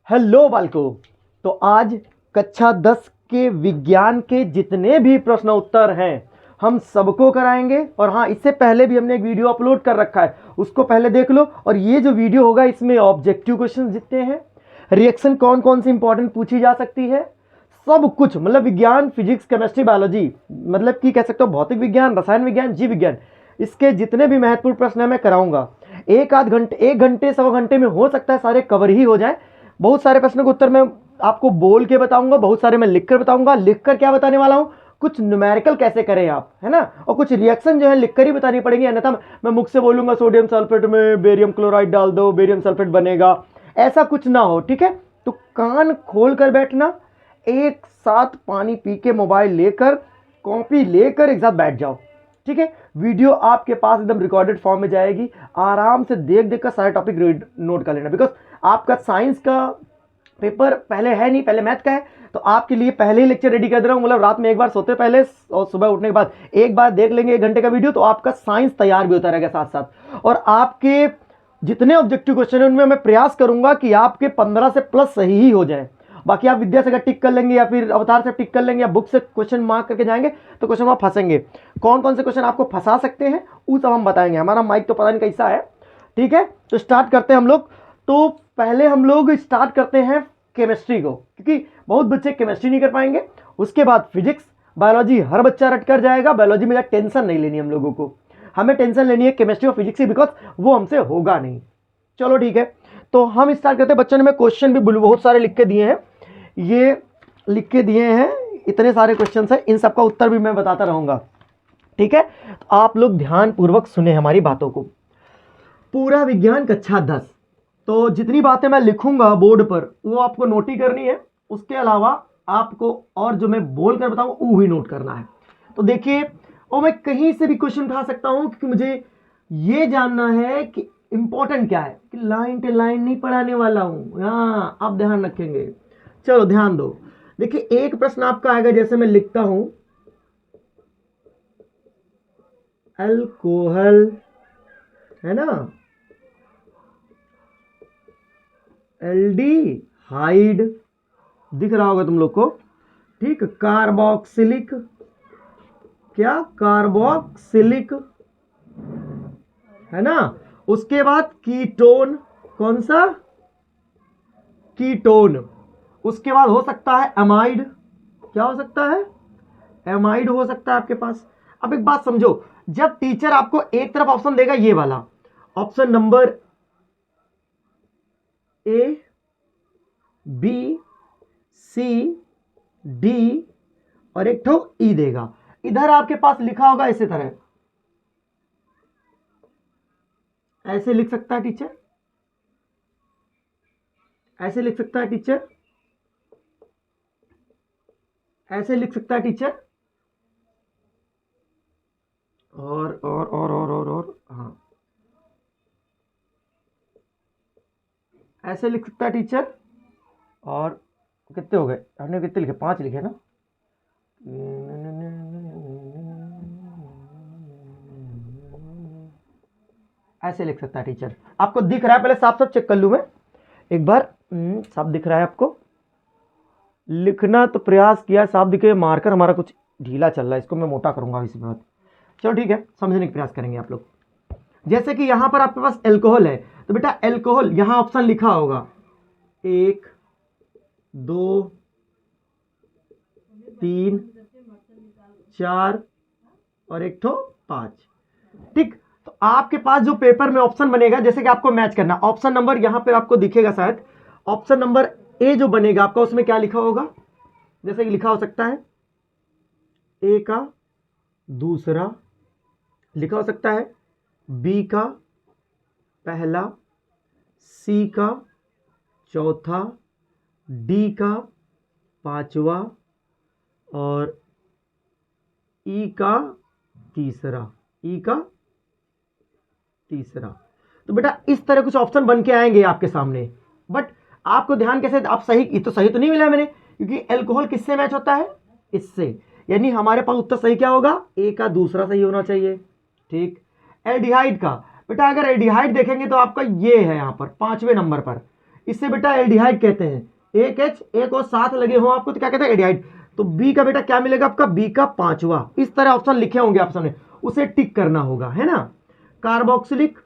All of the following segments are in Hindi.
हेलो बालको। तो आज कक्षा 10 के विज्ञान के जितने भी प्रश्न उत्तर हैं हम सबको कराएंगे। और हाँ, इससे पहले भी हमने एक वीडियो अपलोड कर रखा है, उसको पहले देख लो। और ये जो वीडियो होगा इसमें ऑब्जेक्टिव क्वेश्चन जितने हैं, रिएक्शन कौन कौन सी इंपॉर्टेंट पूछी जा सकती है, सब कुछ मतलब विज्ञान, फिजिक्स, केमिस्ट्री, बायोलॉजी, मतलब कि कह सकते हो भौतिक विज्ञान, रसायन विज्ञान, जीव विज्ञान, इसके जितने भी महत्वपूर्ण प्रश्न है मैं कराऊंगा। एक आध घंटे, 1 घंटे, 1.25 घंटे में हो सकता है सारे कवर ही हो जाए। बहुत सारे प्रश्नों के उत्तर मैं आपको बोल के बताऊंगा, बहुत सारे मैं लिखकर बताऊंगा। लिखकर क्या बताने वाला हूं, कुछ न्यूमेरिकल कैसे करें आप, है ना, और कुछ रिएक्शन जो है लिखकर ही बतानी पड़ेंगी, अन्यथा मैं मुख से बोलूंगा सोडियम सल्फेट में बेरियम क्लोराइड डाल दो, बेरियम सल्फेट बनेगा, ऐसा कुछ ना हो। ठीक है, तो कान खोल कर बैठना, एक साथ पानी पी के मोबाइल लेकर, कॉपी लेकर एक साथ बैठ जाओ। ठीक है, वीडियो आपके पास एकदम रिकॉर्डेड फॉर्म में जाएगी, आराम से देख देख कर सारे टॉपिक नोट कर लेना। बिकॉज आपका साइंस का पेपर पहले है नहीं, पहले मैथ का है, तो आपके लिए पहले ही लेक्चर रेडी कर दे रहा हूं। मतलब रात में एक बार सोते पहले और सुबह उठने के बाद एक बार देख लेंगे 1 घंटे का वीडियो, तो आपका साइंस तैयार भी होता रहेगा साथ साथ। और आपके जितने ऑब्जेक्टिव क्वेश्चन है उनमें मैं प्रयास करूंगा कि आपके 15 से प्लस सही ही हो जाए। बाकी आप विद्या से अगर टिक कर लेंगे या फिर अवतार से टिक कर लेंगे या बुक से क्वेश्चन मार्क करके जाएंगे तो क्वेश्चन वहां फंसेंगे। कौन कौन से क्वेश्चन आपको फंसा सकते हैं वो सब हम बताएंगे। हमारा माइक तो पता नहीं कैसा है। ठीक है, तो स्टार्ट करते हैं हम लोग। तो पहले हम लोग स्टार्ट करते हैं केमिस्ट्री को, क्योंकि बहुत बच्चे केमिस्ट्री नहीं कर पाएंगे। उसके बाद फिजिक्स, बायोलॉजी हर बच्चा रट कर जाएगा। बायोलॉजी में टेंशन नहीं लेनी हम लोगों को, हमें टेंशन लेनी है केमिस्ट्री और फिजिक्स की, बिकॉज वो हमसे होगा नहीं। चलो ठीक है, तो हम स्टार्ट करते हैं। बच्चों ने मैं क्वेश्चन भी बहुत सारे लिख के दिए हैं, ये लिख के दिए हैं, इतने सारे क्वेश्चन हैं, इन सबका उत्तर भी मैं बताता रहूंगा। ठीक है, तो आप लोग ध्यान पूर्वक सुने हमारी बातों को। पूरा विज्ञान कक्षा 10, तो जितनी बातें मैं लिखूंगा बोर्ड पर वो आपको नोट ही करनी है। उसके अलावा आपको और जो मैं बोल कर बताऊं वो भी नोट करना है। तो देखिए, और मैं कहीं से भी क्वेश्चन उठा सकता हूं, क्योंकि मुझे ये जानना है कि इंपॉर्टेंट क्या है, कि लाइन टू लाइन नहीं पढ़ाने वाला हूं। हाँ, आप ध्यान रखेंगे। चलो ध्यान दो। देखिए, एक प्रश्न आपका आएगा, जैसे मैं लिखता हूं अल्कोहल, है ना, एल्डिहाइड दिख रहा होगा तुम लोग को। ठीक, कार्बोक्सिलिक, क्या, कार्बोक्सिलिक, है ना। उसके बाद कीटोन, कौन सा, कीटोन। उसके बाद हो सकता है एमाइड, क्या हो सकता है, एमाइड हो सकता है आपके पास। अब एक बात समझो, जब टीचर आपको एक तरफ ऑप्शन देगा, ये वाला option number A, B, C, D और एक ठो ई देगा, इधर आपके पास लिखा होगा इसी तरह, ऐसे लिख सकता है टीचर, ऐसे लिख सकता है टीचर, ऐसे लिख सकता है टीचर, और हाँ, ऐसे लिख सकता है टीचर। और कितने हो गए, हमने कितने लिखे, 5 लिखे ना। ऐसे लिख सकता है टीचर। आपको दिख रहा है, पहले साफ साफ चेक कर लूं मैं एक बार। साफ दिख रहा है आपको, लिखना तो प्रयास किया, साफ दिखे। मार्कर हमारा कुछ ढीला चल रहा है, इसको मैं मोटा करूंगा इसी बात। चलो ठीक है, समझने का प्रयास करेंगे आप लोग। जैसे कि यहां पर आपके पास एल्कोहल है, तो बेटा एल्कोहल यहां ऑप्शन लिखा होगा 1, 2, 3, 4 और एक ठो 5। ठीक, तो आपके पास जो पेपर में ऑप्शन बनेगा, जैसे कि आपको मैच करना, ऑप्शन नंबर यहां पर आपको दिखेगा शायद, ऑप्शन नंबर ए जो बनेगा आपका, उसमें क्या लिखा होगा, जैसे कि लिखा हो सकता है ए का दूसरा, लिखा हो सकता है बी का पहला, सी का चौथा, डी का पांचवा और ई का तीसरा, ई का तीसरा। तो बेटा इस तरह कुछ ऑप्शन बन के आएंगे आपके सामने। बट आपको ध्यान कैसे, आप सही तो सही तो नहीं मिला मैंने, क्योंकि अल्कोहल किससे मैच होता है, इससे, यानी हमारे पास उत्तर सही क्या होगा, ए का दूसरा सही होना चाहिए। ठीक, एल्डिहाइड का बेटा अगर एल्डिहाइड देखेंगे तो आपका ये है यहां पर 5वें नंबर पर, इससे बेटा एल्डिहाइड कहते हैं। एक H एक और साथ लगे हो आपको तो क्या कहते हैं, एल्डिहाइड। तो बी का बेटा क्या मिलेगा आपका, बी का 5वां। इस तरह ऑप्शन लिखे होंगे ऑप्शन में, उसे टिक करना होगा, है ना। कार्बोक्सिलिक,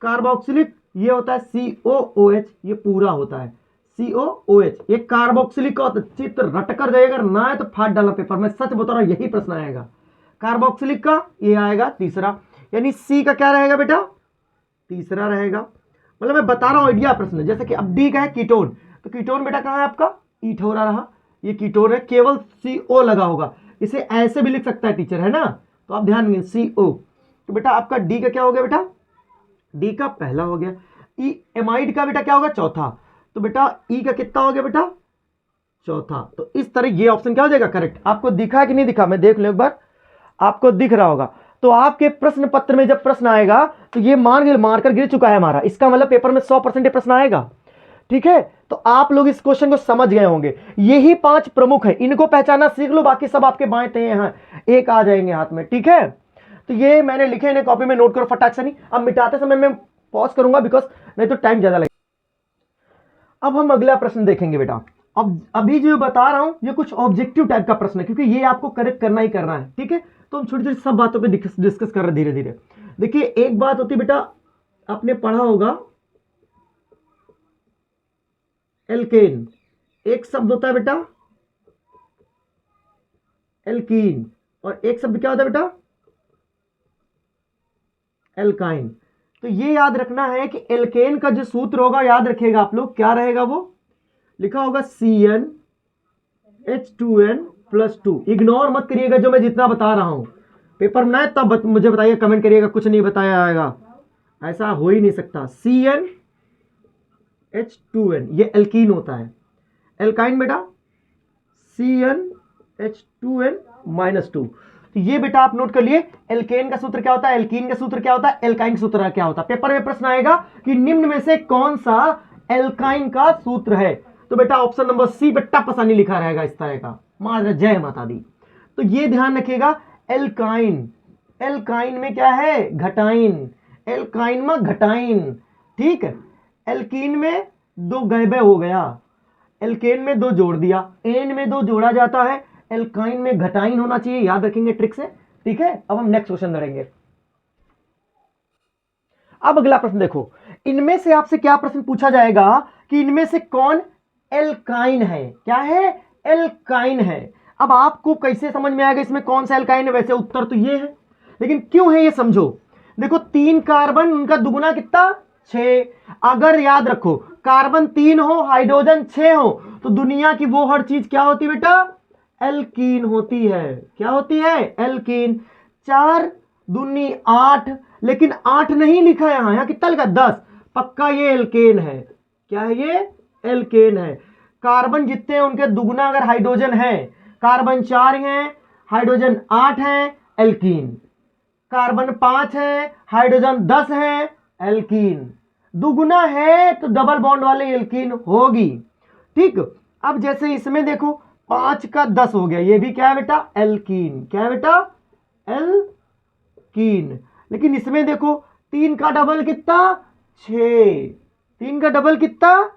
कार्बोक्सिलिक ये होता है COOH, ये पूरा होता है COOH। ये कार्बोक्सिलिक का चित्र रटकर जाएगा ना, है तो फाड़ डालना पेपर में, सच बता रहा हूं यही प्रश्न आएगा। कार्बोक्सिलिक का ये आएगा तीसरा, यानी सी का क्या रहेगा बेटा, तीसरा रहेगा। मतलब मैं बता रहा हूं आइडिया प्रश्न। जैसे कि अब डी का है कीटोन, तो कीटोन बेटा कहां है आपका, ईथोरा रहा, ये कीटोन है, केवल CO लगा होगा। इसे ऐसे भी लिख सकता है टीचर, है ना, तो आप ध्यान देंगे CO। तो बेटा आपका डी का क्या हो गया बेटा, डी का पहला हो गया। ई एमाइड का बेटा क्या होगा, चौथा। तो बेटा ई का कितना हो गया बेटा, चौथा। तो इस तरह ये ऑप्शन क्या हो जाएगा, करेक्ट। आपको दिखा कि नहीं दिखा, मैं देख लूं एक बार, आपको दिख रहा होगा। तो आपके प्रश्न पत्र में जब प्रश्न आएगा तो ये मारकर गिर चुका है हमारा, इसका मतलब पेपर में 100% प्रश्न आएगा, ठीक है। तो आप लोग इस क्वेश्चन को समझ गए होंगे। यही 5 प्रमुख है, इनको पहचाना सीख लो, बाकी सब आपके बाएं ते हैं, एक आ जाएंगे हाथ में, ठीक है। तो ये मैंने लिखे, इन्हें कॉपी में नोट करो फटाक से। नहीं, अब मिटाते समय मैं पॉज करूंगा बिकॉज नहीं तो टाइम ज्यादा लगेगा। अब हम अगला प्रश्न देखेंगे बेटा। अब अभी जो बता रहा हूं ये कुछ ऑब्जेक्टिव टाइप का प्रश्न है, क्योंकि ये आपको करेक्ट करना ही करना है, ठीक है। तो हम छोटी छोटी सब बातों पे डिस्कस कर रहे हैं धीरे धीरे। देखिए एक बात होती बेटा, आपने पढ़ा होगा एल्केन, एक शब्द होता है बेटा एल्कीन, और एक शब्द क्या होता है बेटा, एल्काइन। तो ये याद रखना है कि एल्केन का जो सूत्र होगा, याद रखिएगा आप लोग, क्या रहेगा, वो लिखा होगा CnH2n+2। इग्नोर मत करिएगा जो मैं जितना बता रहा हूं, पेपर में ना तब मुझे बताइए, कमेंट करिएगा कुछ नहीं बताया आएगा, ऐसा हो ही नहीं सकता। CnH2n ये एल्कीन होता है, एल्काइन बेटा CnH2n-2। तो ये बेटा आप नोट कर लिए, एल्केन का सूत्र क्या होता है, एल्कीन का सूत्र क्या होता है, एल्काइन का सूत्र क्या होता है। पेपर में प्रश्न आएगा कि निम्न में से कौन सा एल्काइन का सूत्र है, तो बेटा ऑप्शन नंबर सी बेटा पसानी लिखा रहेगा इस तरह का, मां जय माता दी। तो ये ध्यान रखिएगा, एल्काइन, एल्काइन में क्या है, घटाइन, एल्काइन में घटाइन, ठीक है। एल्कीन में 2 गैबे हो गया, एल्केन में 2 जोड़ दिया, एन में 2 जोड़ा जाता है, एल्काइन में घटाइन होना चाहिए, याद रखेंगे ट्रिक से, ठीक है। अब हम नेक्स्ट क्वेश्चन लड़ेंगे। अब अगला प्रश्न देखो, इनमें से आपसे क्या प्रश्न पूछा जाएगा कि इनमें से कौन एल्काइन है, क्या है, एल्काइन है। अब आपको कैसे समझ में आएगा इसमें कौन सा एल्काइन है, वैसे उत्तर तो ये है, लेकिन क्यों है ये समझो। देखो 3 कार्बन, उनका दुगुना कितना, 6। अगर याद रखो कार्बन 3 हो, हाइड्रोजन 6 हो, तो दुनिया की वो हर चीज क्या होती बेटा, एल्कीन होती है। क्या होती है, एल्कीन। 4 दूनी 8, लेकिन 8 नहीं लिखा यहां कितना लिखा, 10। पक्का ये एल्केन है, क्या है ये, एल्केन है। कार्बन जितने हैं उनके दुगुना अगर हाइड्रोजन है, कार्बन 4 है, हाइड्रोजन 8 है, एल्कीन। कार्बन 5 है, हाइड्रोजन 10 है, एल्कीन। दुगुना है तो डबल बॉन्ड वाले एल्कीन होगी, ठीक। अब जैसे इसमें देखो 5 का 10 हो गया, ये भी क्या है बेटा, एल्कीन। क्या है बेटा, एल्कीन। लेकिन इसमें देखो 3 का डबल कितना, 6। 3 का डबल कितना,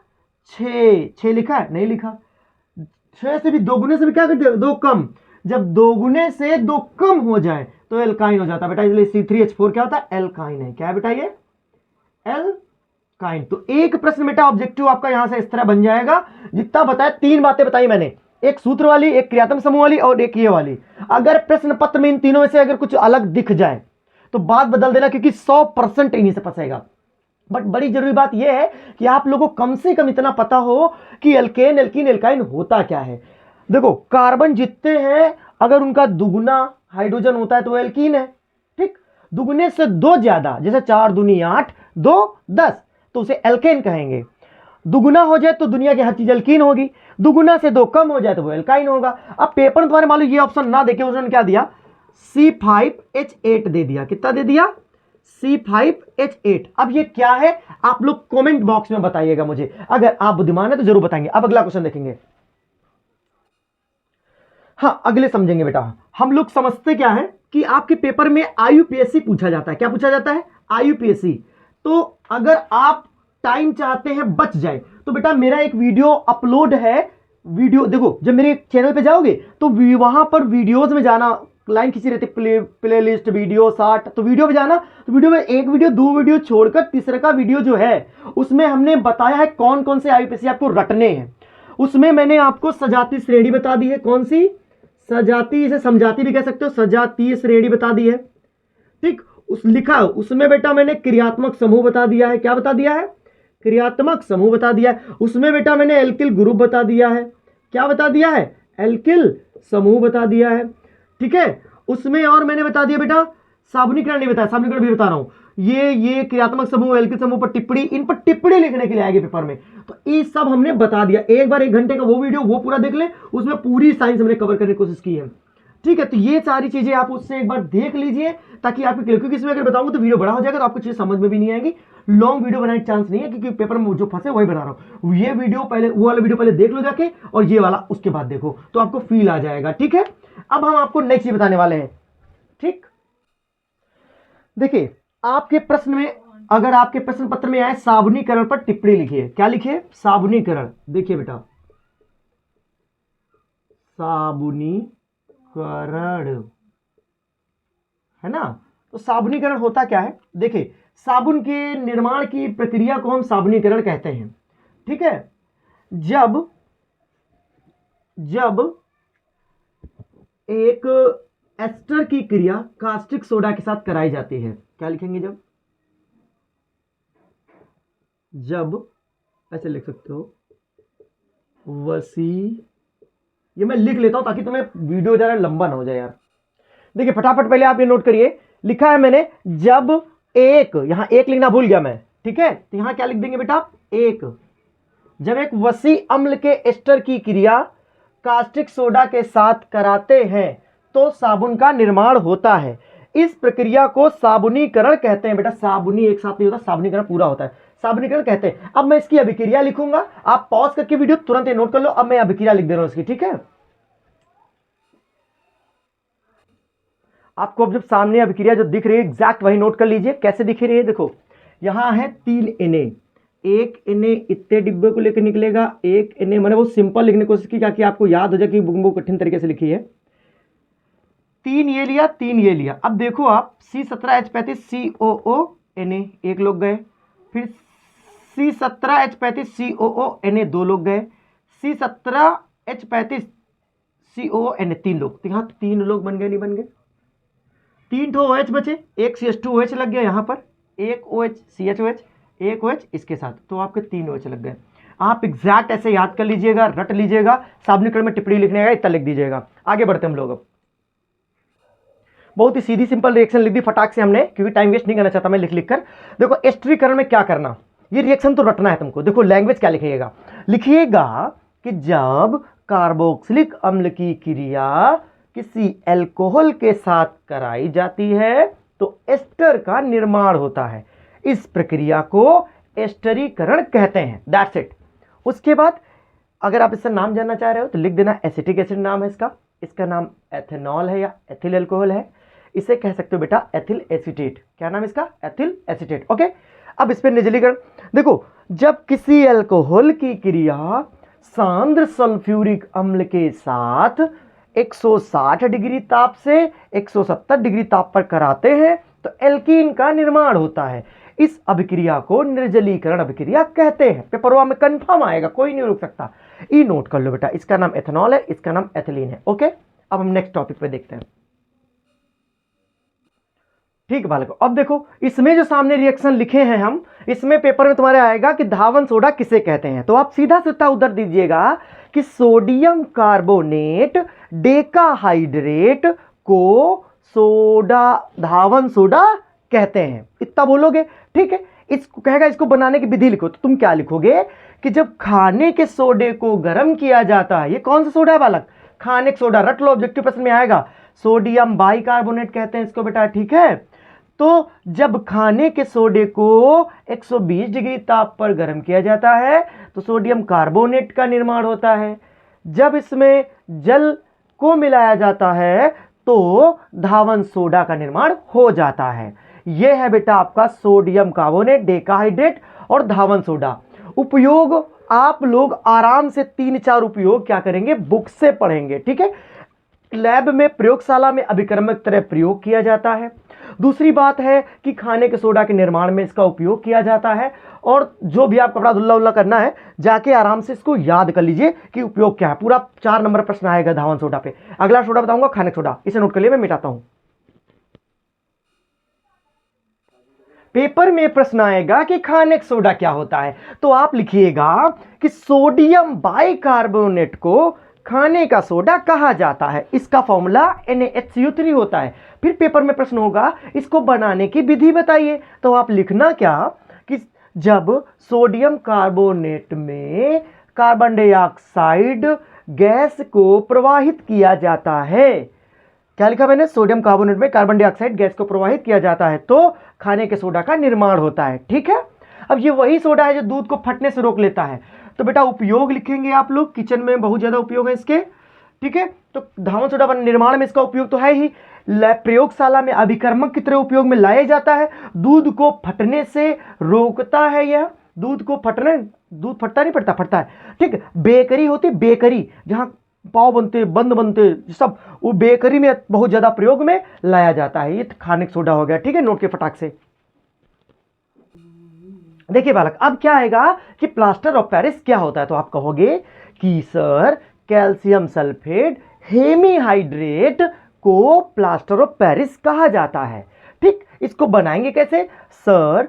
6 लिखा है, नहीं लिखा। 6 से भी दोगुने से भी क्या करते हैं, 2 कम। जब दोगुने से 2 कम हो जाए तो एल्काइन हो जाता है बेटा, इसलिए C3H4 क्या होता है, एल्काइन है। क्या है बेटा ये, एल्काइन। तो एक प्रश्न बेटा ऑब्जेक्टिव आपका यहां से इस तरह बन जाएगा, जितना बताया 3 बातें बताई मैंने, एक सूत्र वाली, एक क्रियात्मक समूह वाली और एक ये वाली। अगर प्रश्न पत्र में इन तीनों में से अगर कुछ अलग दिख जाए तो बात बदल देना, क्योंकि 100% इन्हीं से फंसेगा। बट बड़ी जरूरी बात यह है कि आप लोगों को कम से कम इतना पता हो कि एल्केन, एल्कीन, एल्काइन होता क्या है। देखो कार्बन जितने हैं अगर उनका दुगुना हाइड्रोजन होता है तो एल्कीन है, ठीक। दुगुने से 2 ज्यादा, जैसे 4 दूनी 8, 2 10, तो उसे एल्केन कहेंगे। दुगुना हो जाए तो दुनिया की हर चीज एल्कीन होगी, दुगुना से 2 कम हो जाए तो वो एल्काइन होगा। अब पेपर में तुम्हारे मान लो ये ऑप्शन ना देके उन्होंने क्या दिया, C5H8 दे दिया। कितना दे दिया, C5H8। अब ये क्या है आप लोग कमेंट बॉक्स में बताइएगा मुझे, अगर आप बुद्धिमान है तो जरूर बताएंगे। अब अगला क्वेश्चन देखेंगे। हाँ अगले समझेंगे बेटा। हम लोग समझते क्या है कि आपके पेपर में IUPAC पूछा जाता है। क्या पूछा जाता है, IUPAC। तो अगर आप टाइम चाहते हैं बच जाए तो बेटा मेरा एक वीडियो अपलोड है, वीडियो देखो, जब मेरे चैनल पे जाओगे तो वहां पर वीडियोस में जाना, लाइन खींची रहती प्ले लिस्ट वीडियो 60, तो वीडियो पे जाना, तो वीडियो में एक वीडियो दो वीडियो छोड़कर तीसरे का वीडियो जो है उसमें हमने बताया है कौन कौन से आईपीसी आपको रटने हैं। उसमें मैंने आपको सजातीय श्रेणी बता दी है, कौन सी सजातीय, इसे समझाती भी कह सकते हो, सजातीय श्रेणी बता दी है, ठीक। उस लिखा उसमें बेटा मैंने क्रियात्मक समूह बता दिया है, क्या बता दिया है, क्रियात्मक समूह बता दिया है। उसमें बेटा मैंने एल्किल ग्रुप बता दिया है, क्या बता दिया है, एल्किल समूह बता दिया है, ठीक है। उसमें और मैंने बता दिया बेटा साबुनीकरण नहीं बताया, साबुनीकरण भी बता रहा हूं, ये क्रियात्मक समूह एल्किल समूह पर टिप्पणी, इन पर टिप्पणी लिखने के लिए आएगी पेपर में, तो ये सब हमने बता दिया। एक बार 1 घंटे का वो वीडियो वो पूरा देख ले, उसमें पूरी साइंस हमने कवर करने की कोशिश की है, ठीक है। तो ये सारी चीजें आप उससे एक बार देख लीजिए ताकि आपको क्लियर, क्योंकि इसमें अगर बताऊंगा तो वीडियो बड़ा हो जाएगा तो आपको चीज समझ में भी नहीं आएगी, लॉन्ग वीडियो बनाने का चांस नहीं है, क्योंकि पेपर में जो फंसे वही बना रहा हूं। ये वीडियो पहले, वो वाला वीडियो पहले देख लो जाके, और ये वाला उसके बाद देखो, तो आपको फील आ जाएगा, ठीक है। अब हम आपको नेक्स्ट चीज बताने वाले हैं, ठीक। देखिए आपके प्रश्न में, अगर आपके प्रश्न पत्र में आए साबुनीकरण पर टिप्पणी लिखिए, क्या लिखिए, साबुनीकरण। देखिए बेटा साबुनीकरण है ना, तो साबुनीकरण होता क्या है, देखिए साबुन के निर्माण की प्रक्रिया को हम साबुनीकरण कहते हैं, ठीक है। जब एक एस्टर की क्रिया कास्टिक सोडा के साथ कराई जाती है, क्या लिखेंगे, जब ऐसे लिख सकते हो, ये मैं लिख लेता हूं ताकि तुम्हें वीडियो जरा लंबा ना हो जाए यार। देखिए फटाफट पहले आप ये नोट करिए, लिखा है मैंने जब एक, यहां एक लिखना भूल गया मैं, ठीक है, तो यहां क्या लिख देंगे बेटा, एक, जब एक वसी अम्ल के एस्टर की क्रिया कास्टिक सोडा के साथ कराते हैं तो साबुन का निर्माण होता है। इस प्रक्रिया को साबुनीकरण कहते हैं बेटा, साबुनी एक साथ नहीं होता, साबुनीकरण पूरा होता है, साबुनीकरण कहते हैं। अब मैं इसकी अभिक्रिया लिखूंगा, आप पॉज करके वीडियो तुरंत नोट कर लो। अब मैं अभिक्रिया लिख दे रहा हूं इसकी, ठीक है। आपको अब जब सामने अभिक्रिया जो दिख रही है एग्जैक्ट वही नोट कर लीजिए, कैसे दिख रही है, देखो यहां है 3 Na, एक Na इतने डिब्बे को लेकर निकलेगा, एक Na, मैंने वो सिंपल लिखने की कोशिश की ताकि आपको याद हो जाए कि बुक कठिन तरीके से लिखी है। 3 ये लिया, 3 ये लिया, अब देखो आप C17H35 COO Na एक लोग गए, फिर C17H35 COO Na 2 लोग गए, C17H35 COO Na 3 लोग, तो यहां 3 लोग बन गए, नहीं बन गए, 3 ठो OH बचे, एक CH2OH लग गया यहां पर, एक OH CHOH, एक OH इसके साथ, तो आपके 3 OH लग गए। आप एग्जैक्ट ऐसे याद कर लीजिएगा, रट लीजिएगा, साबुनीकरण में टिप्पणी लिखने का इतना लिख दीजिएगा। आगे बढ़ते हम लोग, बहुत ही सीधी सिंपल रिएक्शन लिख दी फटाक से हमने, क्योंकि टाइम वेस्ट नहीं करना चाहता मैं लिख कर। देखो एस्टरीकरण में क्या करना, ये रिएक्शन तो रटना है तुमको। देखो लैंग्वेज क्या लिखिएगा, लिखिएगा कि जब कार्बोक्सिलिक अम्ल की क्रिया किसी अल्कोहल के साथ कराई जाती है तो एस्टर का निर्माण होता है। इस प्रक्रिया को एस्टरीकरण कहते हैं, दैट्स इट। उसके बाद अगर आप इसका नाम जानना चाह रहे हो तो लिख देना एसिटिक एसिड नाम है इसका, इसका नाम एथेनॉल है या एथिल अल्कोहल है, इसे कह सकते हो बेटा एथिल एसीटेट। क्या नाम इसका, एथिल एसीटेट, ओके। अब इस पर निर्जलीकरण, देखो जब किसी अल्कोहल की क्रिया सांद्र सल्फ्यूरिक अम्ल के साथ 160 डिग्री ताप से 170 डिग्री ताप पर कराते हैं तो एल्कीन का निर्माण होता है। इस अभिक्रिया को निर्जलीकरण अभिक्रिया कहते हैं। पेपरवा में कंफर्म आएगा, कोई नहीं रुक सकता। ई नोट कर लो बेटा, इसका नाम एथेनॉल है, इसका नाम एथिलीन है, ओके। अब हम नेक्स्ट टॉपिक पे देखते हैं, ठीक है बालकों। अब देखो इसमें जो सामने रिएक्शन लिखे हैं हम, इसमें पेपर में तुम्हारे आएगा कि धावन सोडा किसे कहते हैं, तो आप सीधा सीधा उत्तर दीजिएगा कि सोडियम कार्बोनेट डेकाहाइड्रेट को सोडा, धावन सोडा कहते हैं, इतना बोलोगे, ठीक है। इसको कहेगा इसको बनाने की विधि लिखो, तो तुम क्या लिखोगे कि जब खाने के सोडे को गर्म किया जाता है, ये कौन सा सोडा है बालक, खाने का सोडा, रट लो, ऑब्जेक्टिव प्रश्न में आएगा, सोडियम बाइकार्बोनेट कहते हैं इसको बेटा, ठीक है। तो जब खाने के सोडे को 120 डिग्री ताप पर गर्म किया जाता है तो सोडियम कार्बोनेट का निर्माण होता है। जब इसमें जल को मिलाया जाता है तो धावन सोडा का निर्माण हो जाता है। यह है बेटा आपका सोडियम कार्बोनेट, डेकाहाइड्रेट और धावन सोडा। उपयोग आप लोग आराम से 3-4 उपयोग क्या करेंगे, बुक से पढ़ेंगे, ठीक है। लैब में, प्रयोगशाला में अभिकर्मक तरह प्रयोग किया जाता है। दूसरी बात है कि खाने के सोडा के निर्माण में इसका उपयोग किया जाता है। और जो भी आप कपड़ा धुल्ला उल्ला करना है, जाके आराम से इसको याद कर लीजिए कि उपयोग क्या है। पूरा 4 नंबर प्रश्न आएगा धावन सोडा पे। अगला सोडा बताऊंगा खाने सोडा, इसे नोट कर लिए, मैं मिटाता हूं। पेपर में प्रश्न आएगा कि खाने सोडा क्या होता है, तो आप लिखिएगा कि सोडियम बाइकार्बोनेट को खाने का सोडा कहा जाता है। इसका फॉर्मूला NaHCO3 होता है। फिर पेपर में प्रश्न होगा इसको बनाने की विधि बताइए, तो आप लिखना क्या कि जब सोडियम कार्बोनेट में कार्बन डाइऑक्साइड गैस को प्रवाहित किया जाता है, क्या लिखा मैंने, सोडियम कार्बोनेट में कार्बन डाइऑक्साइड गैस को प्रवाहित किया जाता है तो खाने के सोडा का निर्माण होता है, ठीक है। अब ये वही सोडा है जो दूध को फटने से रोक लेता है। तो बेटा उपयोग लिखेंगे आप लोग, किचन में बहुत ज्यादा उपयोग है इसके, ठीक है। तो धावन सोडा निर्माण में इसका उपयोग तो है ही, प्रयोगशाला में अभिकर्मक की तरह उपयोग में लाया जाता है, दूध को फटने से रोकता है। यह दूध को फटने, दूध फटता नहीं फटता, फटता है, ठीक। बेकरी होती, बेकरी जहां पाव बनते, बंद बनते सब, वो बेकरी में बहुत ज्यादा प्रयोग में लाया जाता है। ये खाने का सोडा हो गया, ठीक है, नोट के फटाक से। देखिए बालक, अब क्या आएगा कि प्लास्टर ऑफ पेरिस क्या होता है, तो आप कहोगे कि सर कैल्शियम सल्फेट हेमीहाइड्रेट को प्लास्टर ऑफ पेरिस कहा जाता है, ठीक। इसको बनाएंगे कैसे सर,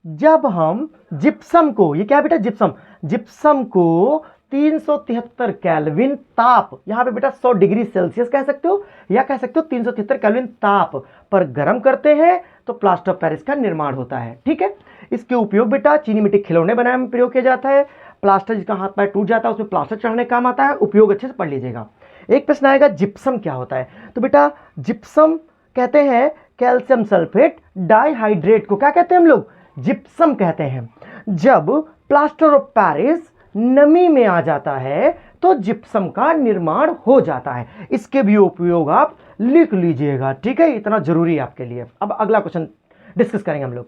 जब हम जिप्सम को, ये क्या बेटा जिप्सम, जिप्सम को 373 केल्विन ताप, यहां पे बेटा 100 डिग्री सेल्सियस कह सकते हो या कह सकते हो 373 केल्विन ताप पर गर्म करते हैं तो प्लास्टर ऑफ पेरिस का निर्माण होता है, ठीक है। इसके उपयोग बेटा चीनी मिट्टी खिलौने बनाने में प्रयोग किया जाता है। प्लास्टर जिसका हाथ पैर टूट जाता है उसमें प्लास्टर चढ़ाने काम आता है। उपयोग अच्छे से पढ़ लीजिएगा। एक प्रश्न आएगा जिप्सम क्या होता है, तो बेटा जिप्सम कहते हैं कैल्शियम सल्फेट डाइहाइड्रेट को क्या कहते हैं हम लोग, जिप्सम कहते हैं। जब प्लास्टर ऑफ पेरिस नमी में आ जाता है तो जिप्सम का निर्माण हो जाता है। इसके भी उपयोग आप लिख लीजिएगा, ठीक है, इतना जरूरी है आपके लिए। अब अगला क्वेश्चन डिस्कस करेंगे हम लोग।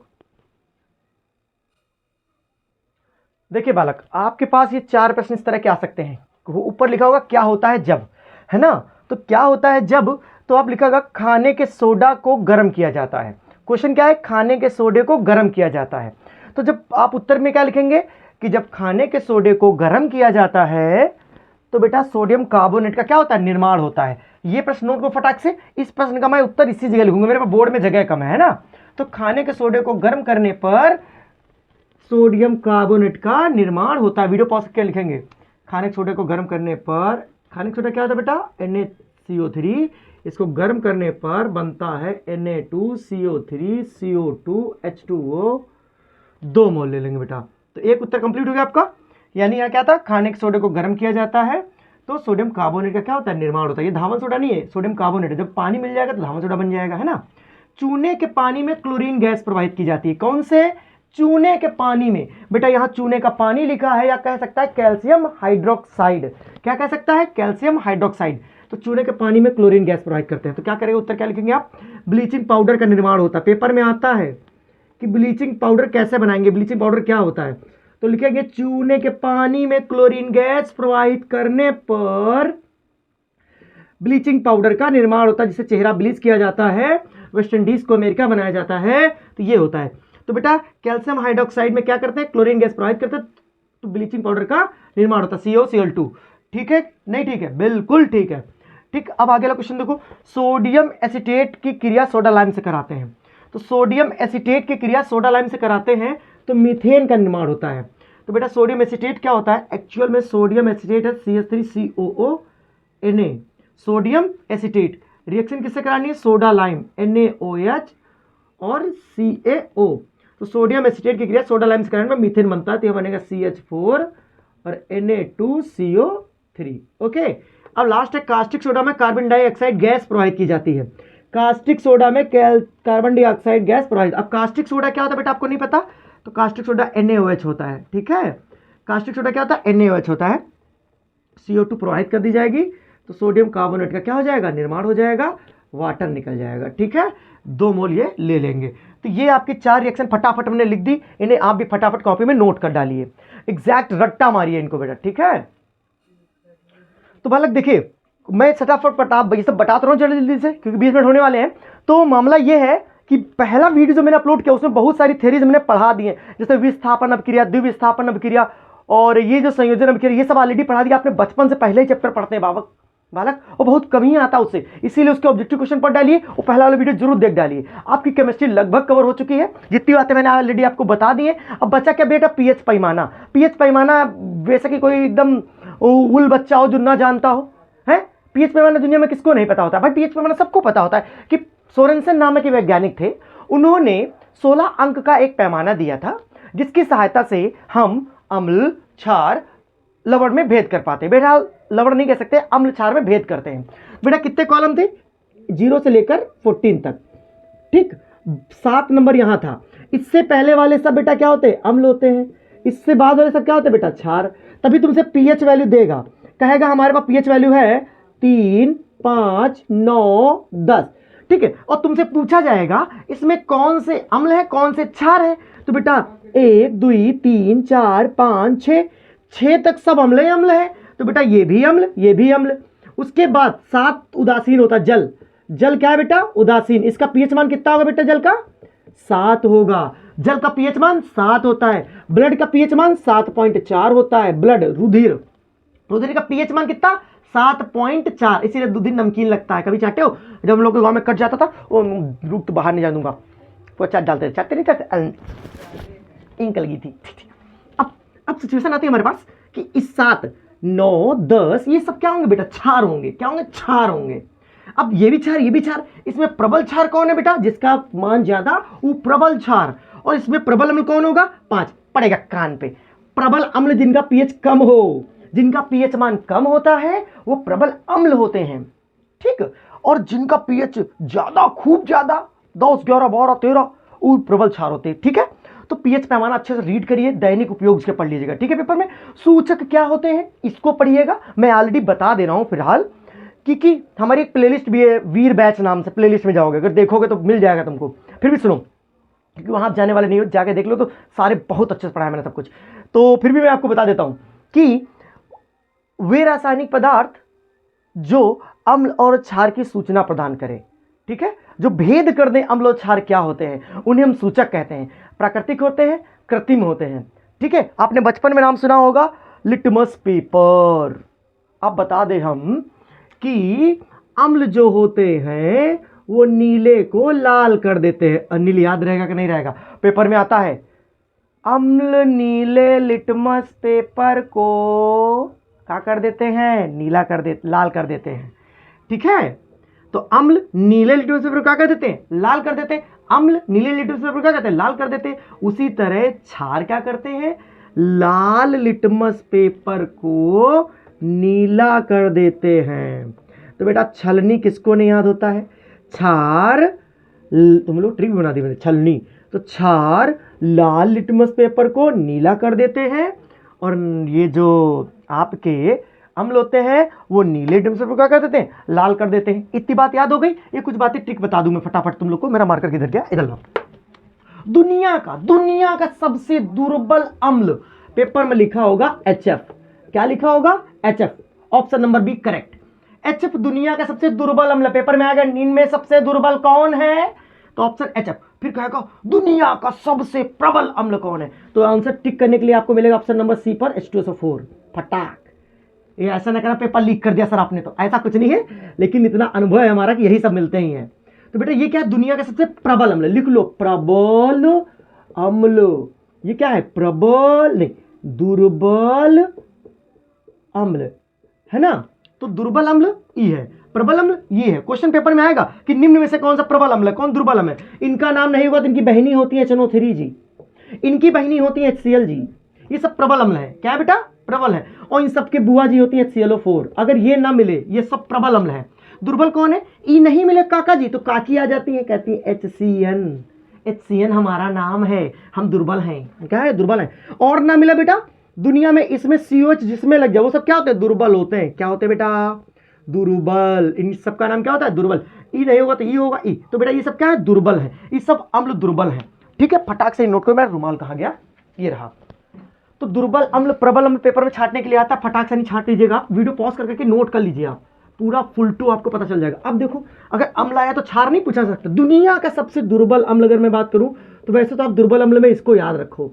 देखिए बालक, आपके पास ये 4 प्रश्न इस तरह के आ सकते हैं। ऊपर लिखा होगा क्या होता है जब, है ना, तो क्या होता है जब, तो आप लिखा होगा खाने के सोडा को गर्म किया जाता है। क्वेश्चन क्या है, खाने के सोडे को गर्म किया जाता है। तो जब आप उत्तर में क्या लिखेंगे कि जब खाने के सोडे को गर्म किया जाता है तो बेटा सोडियम कार्बोनेट का क्या होता है, निर्माण होता है। ये प्रश्न नोट को फटाक से, इस प्रश्न का मैं उत्तर इसी जगह लिखूंगा, मेरे पास बोर्ड में जगह कम है ना। तो खाने के सोडे को गर्म करने पर सोडियम कार्बोनेट का निर्माण होता है। वीडियो पॉज करके लिखेंगे, खाने के सोडे को गर्म करने पर, खाने का सोडा क्या होता है बेटा NaCO3, इसको गर्म करने पर बनता है Na2CO3 CO2 H2O, 2 मोल ले लेंगे बेटा। तो एक उत्तर कंप्लीट हो गया आपका। यानी यहाँ क्या था, खाने के सोडे को गर्म किया जाता है तो सोडियम कार्बोनेट का क्या होता है, निर्माण होता है। ये धावन सोडा नहीं है, सोडियम कार्बोनेट है। जब पानी मिल जाएगा तो धावन सोडा बन जाएगा, है ना। चूने के पानी में क्लोरीन गैस प्रवाहित की जाती है। कौन से, चूने के पानी में। बेटा यहाँ चूने का पानी लिखा है, या कह सकता है कैल्शियम हाइड्रोक्साइड, क्या कह सकता है, कैल्शियम हाइड्रोक्साइड। तो चूने के पानी में क्लोरीन गैस प्रवाहित करते हैं। तो क्या करेगा, उत्तर क्या लिखेंगे आप, ब्लीचिंग पाउडर का निर्माण होता है। पेपर में आता है कि ब्लीचिंग पाउडर कैसे बनाएंगे, ब्लीचिंग पाउडर क्या होता है, तो लिखेंगे चूने के पानी में क्लोरीन गैस प्रवाहित करने पर ब्लीचिंग पाउडर का निर्माण होता है, जिससे चेहरा ब्लीच किया जाता है, वेस्ट इंडीज को अमेरिका बनाया जाता है। तो ये होता है। तो बेटा कैल्शियम हाइड्रोक्साइड में क्या करते हैं, क्लोरीन गैस प्रवाहित करते हैं, तो ब्लीचिंग पाउडर का निर्माण होता है, COCl2। ठीक है, नहीं ठीक है, बिल्कुल ठीक है, ठीक। अब आगे वाला क्वेश्चन देखो, सोडियम एसीटेट की क्रिया सोडा लाइम से कराते हैं। तो सोडियम एसीटेट की क्रिया सोडा लाइम से कराते हैं तो मीथेन का निर्माण होता है। तो बेटा सोडियम एसीटेट क्या होता है, एक्चुअल में सोडियम एसीटेट है CH3COO Na। Sodium acetate reaction किससे करानी है, सोडा लाइम NaOH और CaO। तो सोडियम एसीटेट की क्रिया सोडा लाइम से कराने में मीथेन बनता है, तो यह बनेगा CH4 और Na2CO3। ओके। अब लास्ट है कास्टिक सोडा में कार्बन डाइऑक्साइड गैस प्रवाहित की जाती है। कास्टिक सोडा में कार्बन डाइऑक्साइड गैस प्रवाहित। अब कास्टिक सोडा क्या होता है बेटा, आपको नहीं पता, तो कास्टिक सोडा NaOH होता है, ठीक है। कास्टिक सोडा क्या होता है, NaOH होता है। CO2 प्रवाहित कर दी जाएगी तो सोडियम कार्बोनेट का क्या हो जाएगा, निर्माण हो जाएगा, वाटर निकल जाएगा, ठीक है। 2 मोल ये ले लेंगे। तो ये आपके 4 रिएक्शन फटाफट हमने लिख दी, इन्हें आप भी फटाफट कॉपी में नोट कर डालिए, एग्जैक्ट रट्टा मारिए इनको बेटा, ठीक है। तो बालक देखिए, मैं फटाफट ये सब बताता रहा हूँ जल्दी से, क्योंकि 20 मिनट होने वाले हैं। तो मामला ये है कि पहला वीडियो जो मैंने अपलोड किया उसमें बहुत सारी थ्योरीज मैंने पढ़ा दी हैं, जैसे विस्थापन अभिक्रिया, द्विविस्थापन अभिक्रिया और ये जो संयोजन अभिक्रिया, ये सब ऑलरेडी पढ़ा दिया आपने, बचपन से पहले ही चैप्टर पढ़ते हैं बालक, और बहुत कम ही आता उससे, इसीलिए उसके ऑब्जेक्टिव क्वेश्चन पढ़ डालिए और पहला वाला वीडियो जरूर देख डालिए। आपकी केमिस्ट्री लगभग कवर हो चुकी है, जितनी बातें मैंने ऑलरेडी आपको बता दी है। अब बच्चा क्या बेटा, पीएच पैमाना, पीएच पैमाना वैसे कि कोई एकदम उल बच्चा हो जो ना जानता हो, है पीएच पैमाना दुनिया में किसको नहीं पता होता भाई, पीएच पैमाना सबको पता होता है कि सोरेनसन नाम के वैज्ञानिक थे, उन्होंने 16 अंक का एक पैमाना दिया था, जिसकी सहायता से हम अम्ल, क्षार, लवण में भेद कर पाते हैं। बेटा लवण नहीं कह सकते, अम्ल क्षार में भेद करते हैं। बेटा कितने कॉलम थे, 0 से लेकर 14 तक, ठीक। 7 नंबर यहां था। इससे पहले वाले सब बेटा क्या होते हैं, अम्ल होते हैं। इससे बाद वाले सब क्या होते हैं बेटा, क्षार। तभी तुमसे पीएच वैल्यू देगा, कहेगा हमारे पास पीएच वैल्यू है 3, 5, 9, 10, ठीक है। और तुमसे पूछा जाएगा इसमें कौन से अम्ल है, कौन से क्षार है। तो बेटा 1, 2, 3, 4, 5, 6 तक सब अम्ल ही अम्ल है। तो बेटा ये भी अम्ल, ये भी अम्ल। उसके बाद 7 उदासीन होता है, जल। जल क्या है बेटा, उदासीन। इसका पीएच मान कितना होगा बेटा, जल का 7 होगा। जल का पीएच मान 7 होता है। ब्लड का पीएच मान 7.4 होता है। ब्लड, रुधिर, रुधिर का पीएच मान कितना, 7.4। इसीलिए दूध नमकीन लगता है। कभी चाहते हो, जब हम लोग के गांव में कट जाता था, वो रूप तो बाहर नहीं जा दूंगा, वो चाट डालते थे, चाहते नहीं चाहते, इंक लगी थी। अब सिचुएशन आती है हमारे पास कि इस 7, 9, 10 ये सब क्या होंगे बेटा, क्षार होंगे। क्या होंगे, क्षार होंगे। अब ये भी क्षार, ये भी क्षार। इसमें प्रबल क्षार कौन है बेटा, जिसका मान ज्यादा वो प्रबल क्षार। और इसमें प्रबल अम्ल कौन होगा, 5 पड़ेगा कान पे। प्रबल अम्ल जिनका पीएच कम हो, जिनका पीएच मान कम होता है वो प्रबल अम्ल होते हैं, ठीक। और जिनका पीएच ज्यादा, खूब ज्यादा, 10, 11, 12, 13 वो प्रबल क्षार होते हैं, ठीक है। तो पीएच पैमाना अच्छे से रीड करिए, दैनिक उपयोग से पढ़ लीजिएगा, ठीक है। पेपर में सूचक क्या होते हैं इसको पढ़िएगा, मैं ऑलरेडी बता दे रहा हूं फिलहाल, क्योंकि हमारी एक प्लेलिस्ट भी है, वीर बैच नाम से। प्लेलिस्ट में जाओगे, अगर देखोगे तो मिल जाएगा तुमको। फिर भी सुनो, क्योंकि वहां आप जाने वाले नहीं हो, जाके देख लो, तो सारे बहुत अच्छे से पढ़ाया मैंने सब कुछ। तो फिर भी मैं आपको बता देता हूं कि वे रासायनिक पदार्थ जो अम्ल और क्षार की सूचना प्रदान करें, ठीक है, जो भेद कर दें अम्ल और क्षार क्या होते हैं, उन्हें हम सूचक कहते हैं। प्राकृतिक होते हैं, कृत्रिम होते हैं, ठीक है। आपने बचपन में नाम सुना होगा लिटमस पेपर। अब बता दें हम कि अम्ल जो होते हैं वो नीले को लाल कर देते हैं। नील याद रहेगा कि नहीं रहेगा, पेपर में आता है, अम्ल नीले लिटमस पेपर को क्या कर देते हैं, नीला कर देते, लाल कर देते हैं, ठीक है। तो अम्ल नीले लिटमस पेपर क्या कर देते हैं, लाल कर देते हैं। अम्ल नीले लिटमस पेपर क्या करते हैं, लाल कर देते हैं। उसी तरह क्षार क्या करते हैं, लाल लिटमस पेपर को नीला कर देते हैं। तो बेटा छलनी किसको नहीं याद होता है, क्षार, तुम लोग ट्रिक बना दी मैंने, छलनी। तो क्षार लाल लिटमस पेपर को नीला कर देते हैं, और ये जो आपके अम्ल होते हैं वो नीले लिटमस पेपर क्या कर देते हैं, लाल कर देते हैं। इतनी बात याद हो गई। ये कुछ बातें ट्रिक बता दूं मैं फटाफट तुम लोग को। मेरा मार्कर किधर गया, इधर लो। दुनिया का सबसे दुर्बल अम्ल, पेपर में लिखा होगा HF। क्या लिखा होगा, HF। Option number B correct. HF दुनिया का सबसे दुर्बल अम्ल। पेपर में आएगा इनमें सबसे दुर्बल कौन है, तो ऑप्शन HF। फिर कहेगा दुनिया का सबसे प्रबल अम्ल कौन है, तो आंसर टिक करने के लिए आपको मिलेगा ऑप्शन नंबर सी पर H2SO4। फटाक। ये ऐसा ना करना पेपर लीक कर दिया सर आपने, तो ऐसा कुछ नहीं है, लेकिन इतना अनुभव है हमारा कि यही सब मिलते ही हैं। तो बेटा ये क्या है, दुनिया का सबसे प्रबल अम्ल। लिख लो, प्रबल अम्ल। ये क्या है, प्रबल नहीं, दुर्बल अम्ल है ना। तो दुर्बल अम्ल ई है, प्रबल अम्ल ये है। क्वेश्चन पेपर में आएगा कि निम्न में से कौन सा प्रबल अम्ल है, कौन दुर्बल अम्ल है। इनका नाम नहीं होगा तो इनकी बहनी होती है HNO3G, इनकी बहनी होती है HClG। ये सब प्रबल अम्ल है। क्या है बेटा, प्रबल है। और इन सबके बुआ जी होती है HClO4। अगर ये ना मिले, ये सब प्रबल अम्ल है। दुर्बल कौन है, ई नहीं मिले काका जी, तो काकी आ जाती है, कहती है HCN। HCN हमारा नाम है, हम दुर्बल हैं। क्या है, दुर्बल है। और ना मिला बेटा दुनिया में, इसमें COH जिसमें लग जाए वो सब क्या होते हैं, दुर्बल होते हैं। क्या होते हैं बेटा, दुर्बल। इन सब का नाम क्या होता है? दुर्बल। ई नहीं होगा तो ई होगा, ई। तो बेटा ये सब क्या है? दुर्बल है। ये सब अम्ल दुर्बल है। ठीक है, फटाक से नोट करो। मेरा रुमाल कहाँ गया? ये रहा। तो दुर्बल अम्ल प्रबल अम्ल पेपर में छांटने के लिए आता है, फटाक से नहीं छांट लीजिएगा आप, वीडियो पॉज करके नोट कर लीजिए आप, पूरा फुल टू आपको पता चल जाएगा। अब देखो, अगर अम्ल आया तो क्षार नहीं पूछा सकता। दुनिया का सबसे दुर्बल अम्ल अगर मैं बात करूं तो वैसे तो आप दुर्बल अम्ल में इसको याद रखो।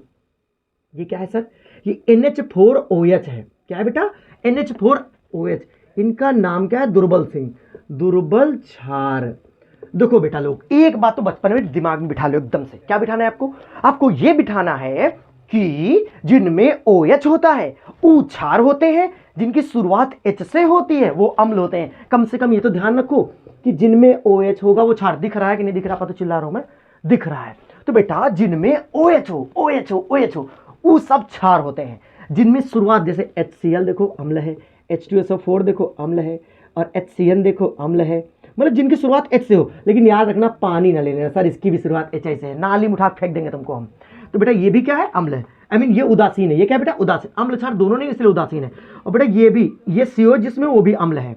ये क्या है सर? ये NH4OH है। क्या है बेटा? NH4OH। इनका नाम क्या है? दुर्बल सिंह, दुर्बल क्षार। देखो बेटा लोग, एक बात तो बचपन में दिमाग में बिठा लो एकदम से। क्या बिठाना है आपको? आपको यह बिठाना है कि जिनमें OH होता है वो क्षार होते हैं, जिनकी शुरुआत H से होती है वो अम्ल होते हैं। कम से कम ये तो ध्यान रखो कि जिनमें OH होगा वो क्षार। दिख रहा है कि नहीं दिख रहा? पता चिल्ला रहा हूं मैं, दिख रहा है। तो बेटा जिनमें OH हो वो सब क्षार होते हैं। जिनमें शुरुआत जैसे HCl देखो अम्ल है, H2SO4 देखो अम्ल है, और HCN देखो अम्ल है। मतलब जिनकी शुरुआत H से हो, लेकिन याद रखना पानी ना ले लेना सर, इसकी भी शुरुआत HI से है, नाली में उठा फेंक देंगे तुमको हम। तो बेटा ये भी क्या है? अम्ल है। आई मीन ये उदासीन है। ये क्या बेटा? उदासीन। अम्ल क्षार दोनों नहीं, इसलिए उदासीन है। और बेटा ये भी, ये CO जिसमें वो भी अम्ल है।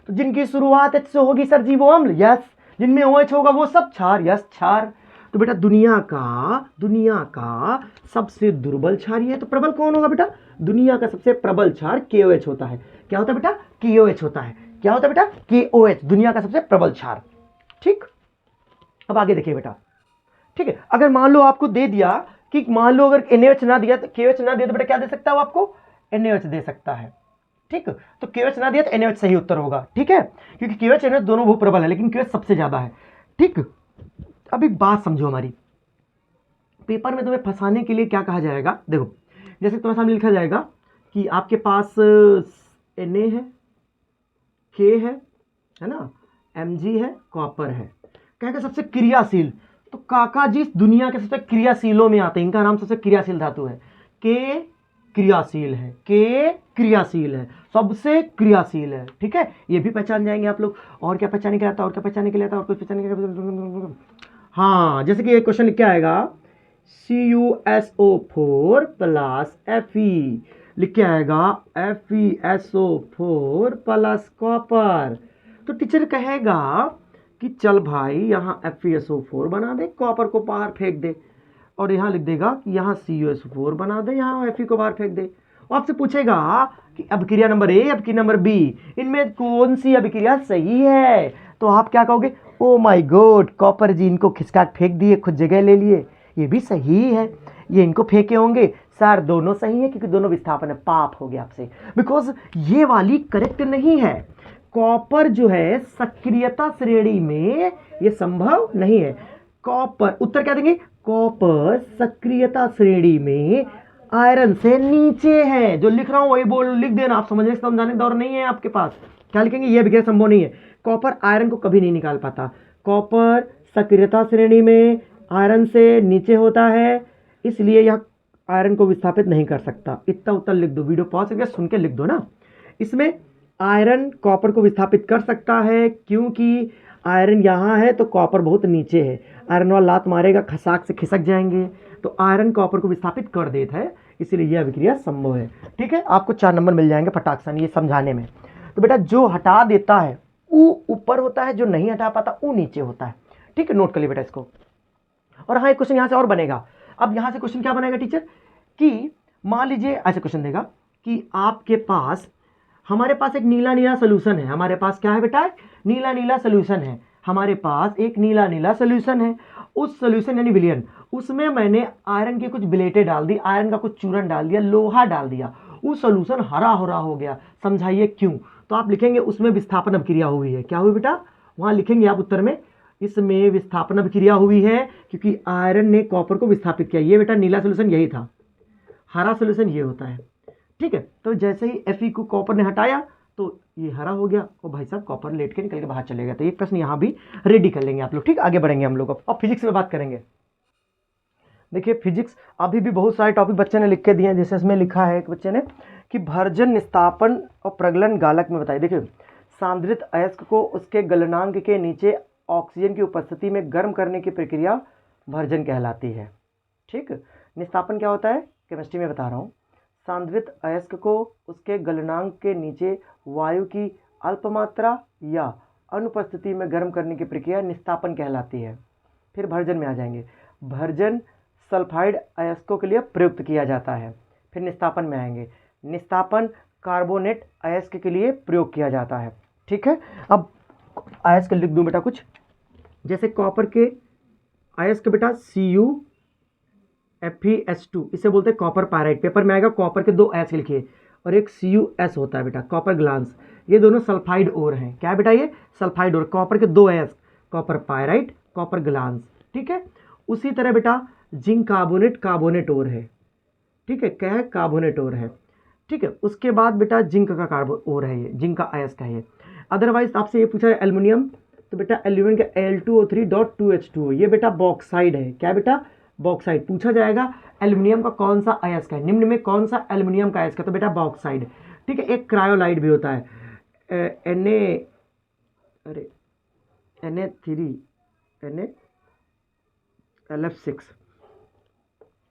तो जिनकी शुरुआत H से होगी सर जी वो अम्ल, यस। जिनमें OH होगा वो सब क्षार, यस क्षार। तो बेटा दुनिया का सबसे दुर्बल क्षार ये है। तो प्रबल कौन होगा बेटा? दुनिया का सबसे प्रबल क्षार KOH होता है। क्या होता है बेटा? KOH होता है। क्या होता है बेटा? KOH, दुनिया का सबसे प्रबल क्षार। ठीक, अब आगे देखिए बेटा। ठीक है, अगर मान लो आपको दे दिया कि मान लो अगर NaOH ना दिया तो KOH ना दिया तो बेटा क्या दे सकता है वो आपको? NaOH दे सकता है। ठीक, तो KOH ना दिया तो NaOH सही उत्तर होगा। ठीक है, क्योंकि KOH NaOH दोनों बहुत प्रबल है, लेकिन KOH सबसे ज्यादा है। ठीक, अब एक बात समझो हमारी, पेपर में तुम्हें फंसाने के लिए क्या कहा जाएगा? देखो, जैसे तुम्हारे सामने लिखा जाएगा कि आपके पास Na है, K है ना, Mg है, कॉपर है। कहेगा सबसे क्रियाशील, तो काका जी दुनिया के सबसे क्रियाशीलों में आते हैं, इनका नाम सबसे क्रियाशील धातु है। के क्रियाशील है, के क्रियाशील है, सबसे क्रियाशील है। ठीक है, ये भी पहचान जाएंगे आप लोग। और क्या पहचाने के लिए आता है? और क्या पहचाने के लिए आता है? और कुछ पहचाने के लिए? हाँ, जैसे कि ये क्वेश्चन लिख के आएगा CuSO4 प्लस Fe, लिख के आएगा FeSO4 प्लस कॉपर। तो टीचर कहेगा कि चल भाई यहाँ FeSO4 बना दे, कॉपर को बाहर फेंक दे, और यहाँ लिख देगा कि यहाँ CuSO4 बना दे, यहाँ Fe को बाहर फेंक दे। और आपसे पूछेगा कि अभिक्रिया नंबर A, अभिक्रिया नंबर B, इनमें कौन सी अभिक्रिया सही है? तो आप क्या कहोगे? ओ माय गॉड, कॉपर जी इनको खिसका फेंक दिए, खुद जगह ले लिए, ये भी सही है। ये इनको फेंके होंगे सर, दोनों सही है क्योंकि दोनों विस्थापन है। पाप हो गया आपसे, बिकॉज ये वाली करेक्ट नहीं है। कॉपर जो है सक्रियता श्रेणी में ये संभव नहीं है। कॉपर, उत्तर क्या देंगे? कॉपर सक्रियता श्रेणी में आयरन से नीचे है। जो लिख रहा हूं वही बोल लिख देना, आप समझने समझाने का दौर नहीं है आपके पास। क्या लिखेंगे? यह विक्रिया संभव नहीं है। कॉपर आयरन को कभी नहीं निकाल पाता। कॉपर सक्रियता श्रेणी में आयरन से नीचे होता है, इसलिए यह आयरन को विस्थापित नहीं कर सकता। इतना उत्तर लिख दो, वीडियो पॉज करके सुन के लिख दो ना। इसमें आयरन कॉपर को विस्थापित कर सकता है क्योंकि आयरन यहाँ है तो कॉपर बहुत नीचे है। आयरन वाला लात मारेगा, खसाक से खिसक जाएंगे, तो आयरन कॉपर को विस्थापित कर देता है, इसलिए यह अभिक्रिया संभव है। ठीक है, आपको 4 नंबर मिल जाएंगे फटाक ये समझाने में। तो बेटा जो हटा देता है वो ऊपर होता है, जो नहीं हटा पाता वो नीचे होता है। ठीक है, नोट कर लिया बेटा इसको। और हाँ, एक क्वेश्चन यहां से और बनेगा। अब यहां से क्वेश्चन क्या बनाएगा टीचर कि मान लीजिए ऐसा क्वेश्चन देगा कि आपके पास, हमारे पास एक नीला नीला सोल्यूशन है। हमारे पास क्या है बेटा? नीला नीला सोल्यूशन है। हमारे पास एक नीला नीला सोल्यूशन है। उस सोल्यूशन यानी विलयन, उसमें मैंने आयरन की कुछ बिलेटें डाल दी, आयरन का कुछ चूरन डाल दिया, लोहा डाल दिया, वो सोल्यूशन हरा हरा हो गया। समझाइए क्यों? तो आप लिखेंगे उसमें विस्थापन अभिक्रिया हुई है। क्या हुई बेटा? वहां लिखेंगे आप उत्तर में, इसमें विस्थापन अभिक्रिया हुई है क्योंकि आयरन ने कॉपर को विस्थापित किया। ये बेटा नीला सोल्यूशन यही था, हरा सोल्यूशन ये होता है। ठीक है, तो जैसे ही Fe को कॉपर ने हटाया तो ये हरा हो गया, और भाई साहब कॉपर लेट के निकल के बाहर चलेगा। तो ये प्रश्न यहां भी रेडी कर लेंगे आप लोग। ठीक, आगे बढ़ेंगे हम लोग अब फिजिक्स में बात करेंगे। देखिए फिजिक्स, अभी भी बहुत सारे टॉपिक बच्चे ने लिख के दिए हैं। जैसे इसमें लिखा है एक बच्चे ने कि भर्जन, निस्तापन और प्रगलन गालक में बताइए। देखिए सांद्रित अयस्क को उसके गलनांक के नीचे ऑक्सीजन की उपस्थिति में गर्म करने की प्रक्रिया भर्जन कहलाती है। ठीक, निस्तापन क्या होता है? केमिस्ट्री में बता रहा हूँ। सांद्रित अयस्क को उसके गलनांक के नीचे वायु की अल्प मात्रा या अनुपस्थिति में गर्म करने की प्रक्रिया निस्तापन कहलाती है। फिर भर्जन में आ जाएंगे। भर्जन सल्फाइड अयस्कों के लिए प्रयुक्त किया जाता है। फिर निस्तापन में आएंगे। निस्तापन कार्बोनेट अयस्क के लिए प्रयोग किया जाता है। ठीक है, अब अयस्क लिख दूं बेटा कुछ, जैसे कॉपर के अयस्क बेटा CuFeS2, इसे बोलते हैं कॉपर पायराइड। पेपर में आएगा कॉपर के 2 अयस्क लिखिए और एक CuS होता है बेटा, कॉपर ग्लांस। ये दोनों सल्फाइड ओर हैं। क्या बेटा, ये सल्फाइड ओर, कॉपर के 2 अयस्क, कॉपर पायराइड, कॉपर ग्लांस। ठीक है, उसी तरह बेटा जिंक कार्बोनेट कार्बोनेट ओर है। ठीक है, क्या है, कार्बोनेट ओर है। ठीक है, उसके बाद बेटा जिंक का कार्बन ओर है, ये जिंक का अयस्क है ये। अदरवाइज आपसे ये पूछा है एल्युमिनियम, तो बेटा एल्यूमिनियम का Al2O3.2H2O, ये बेटा बॉक्साइड है। क्या बेटा, बॉक्साइड। पूछा जाएगा एल्यूमिनियम का कौन सा अयस्क है, निम्न में कौन सा एल्यूमिनियम का अयस्क है, तो बेटा बॉक्साइड। ठीक है, एक क्रायोलाइड भी होता है, Na3NaLF6,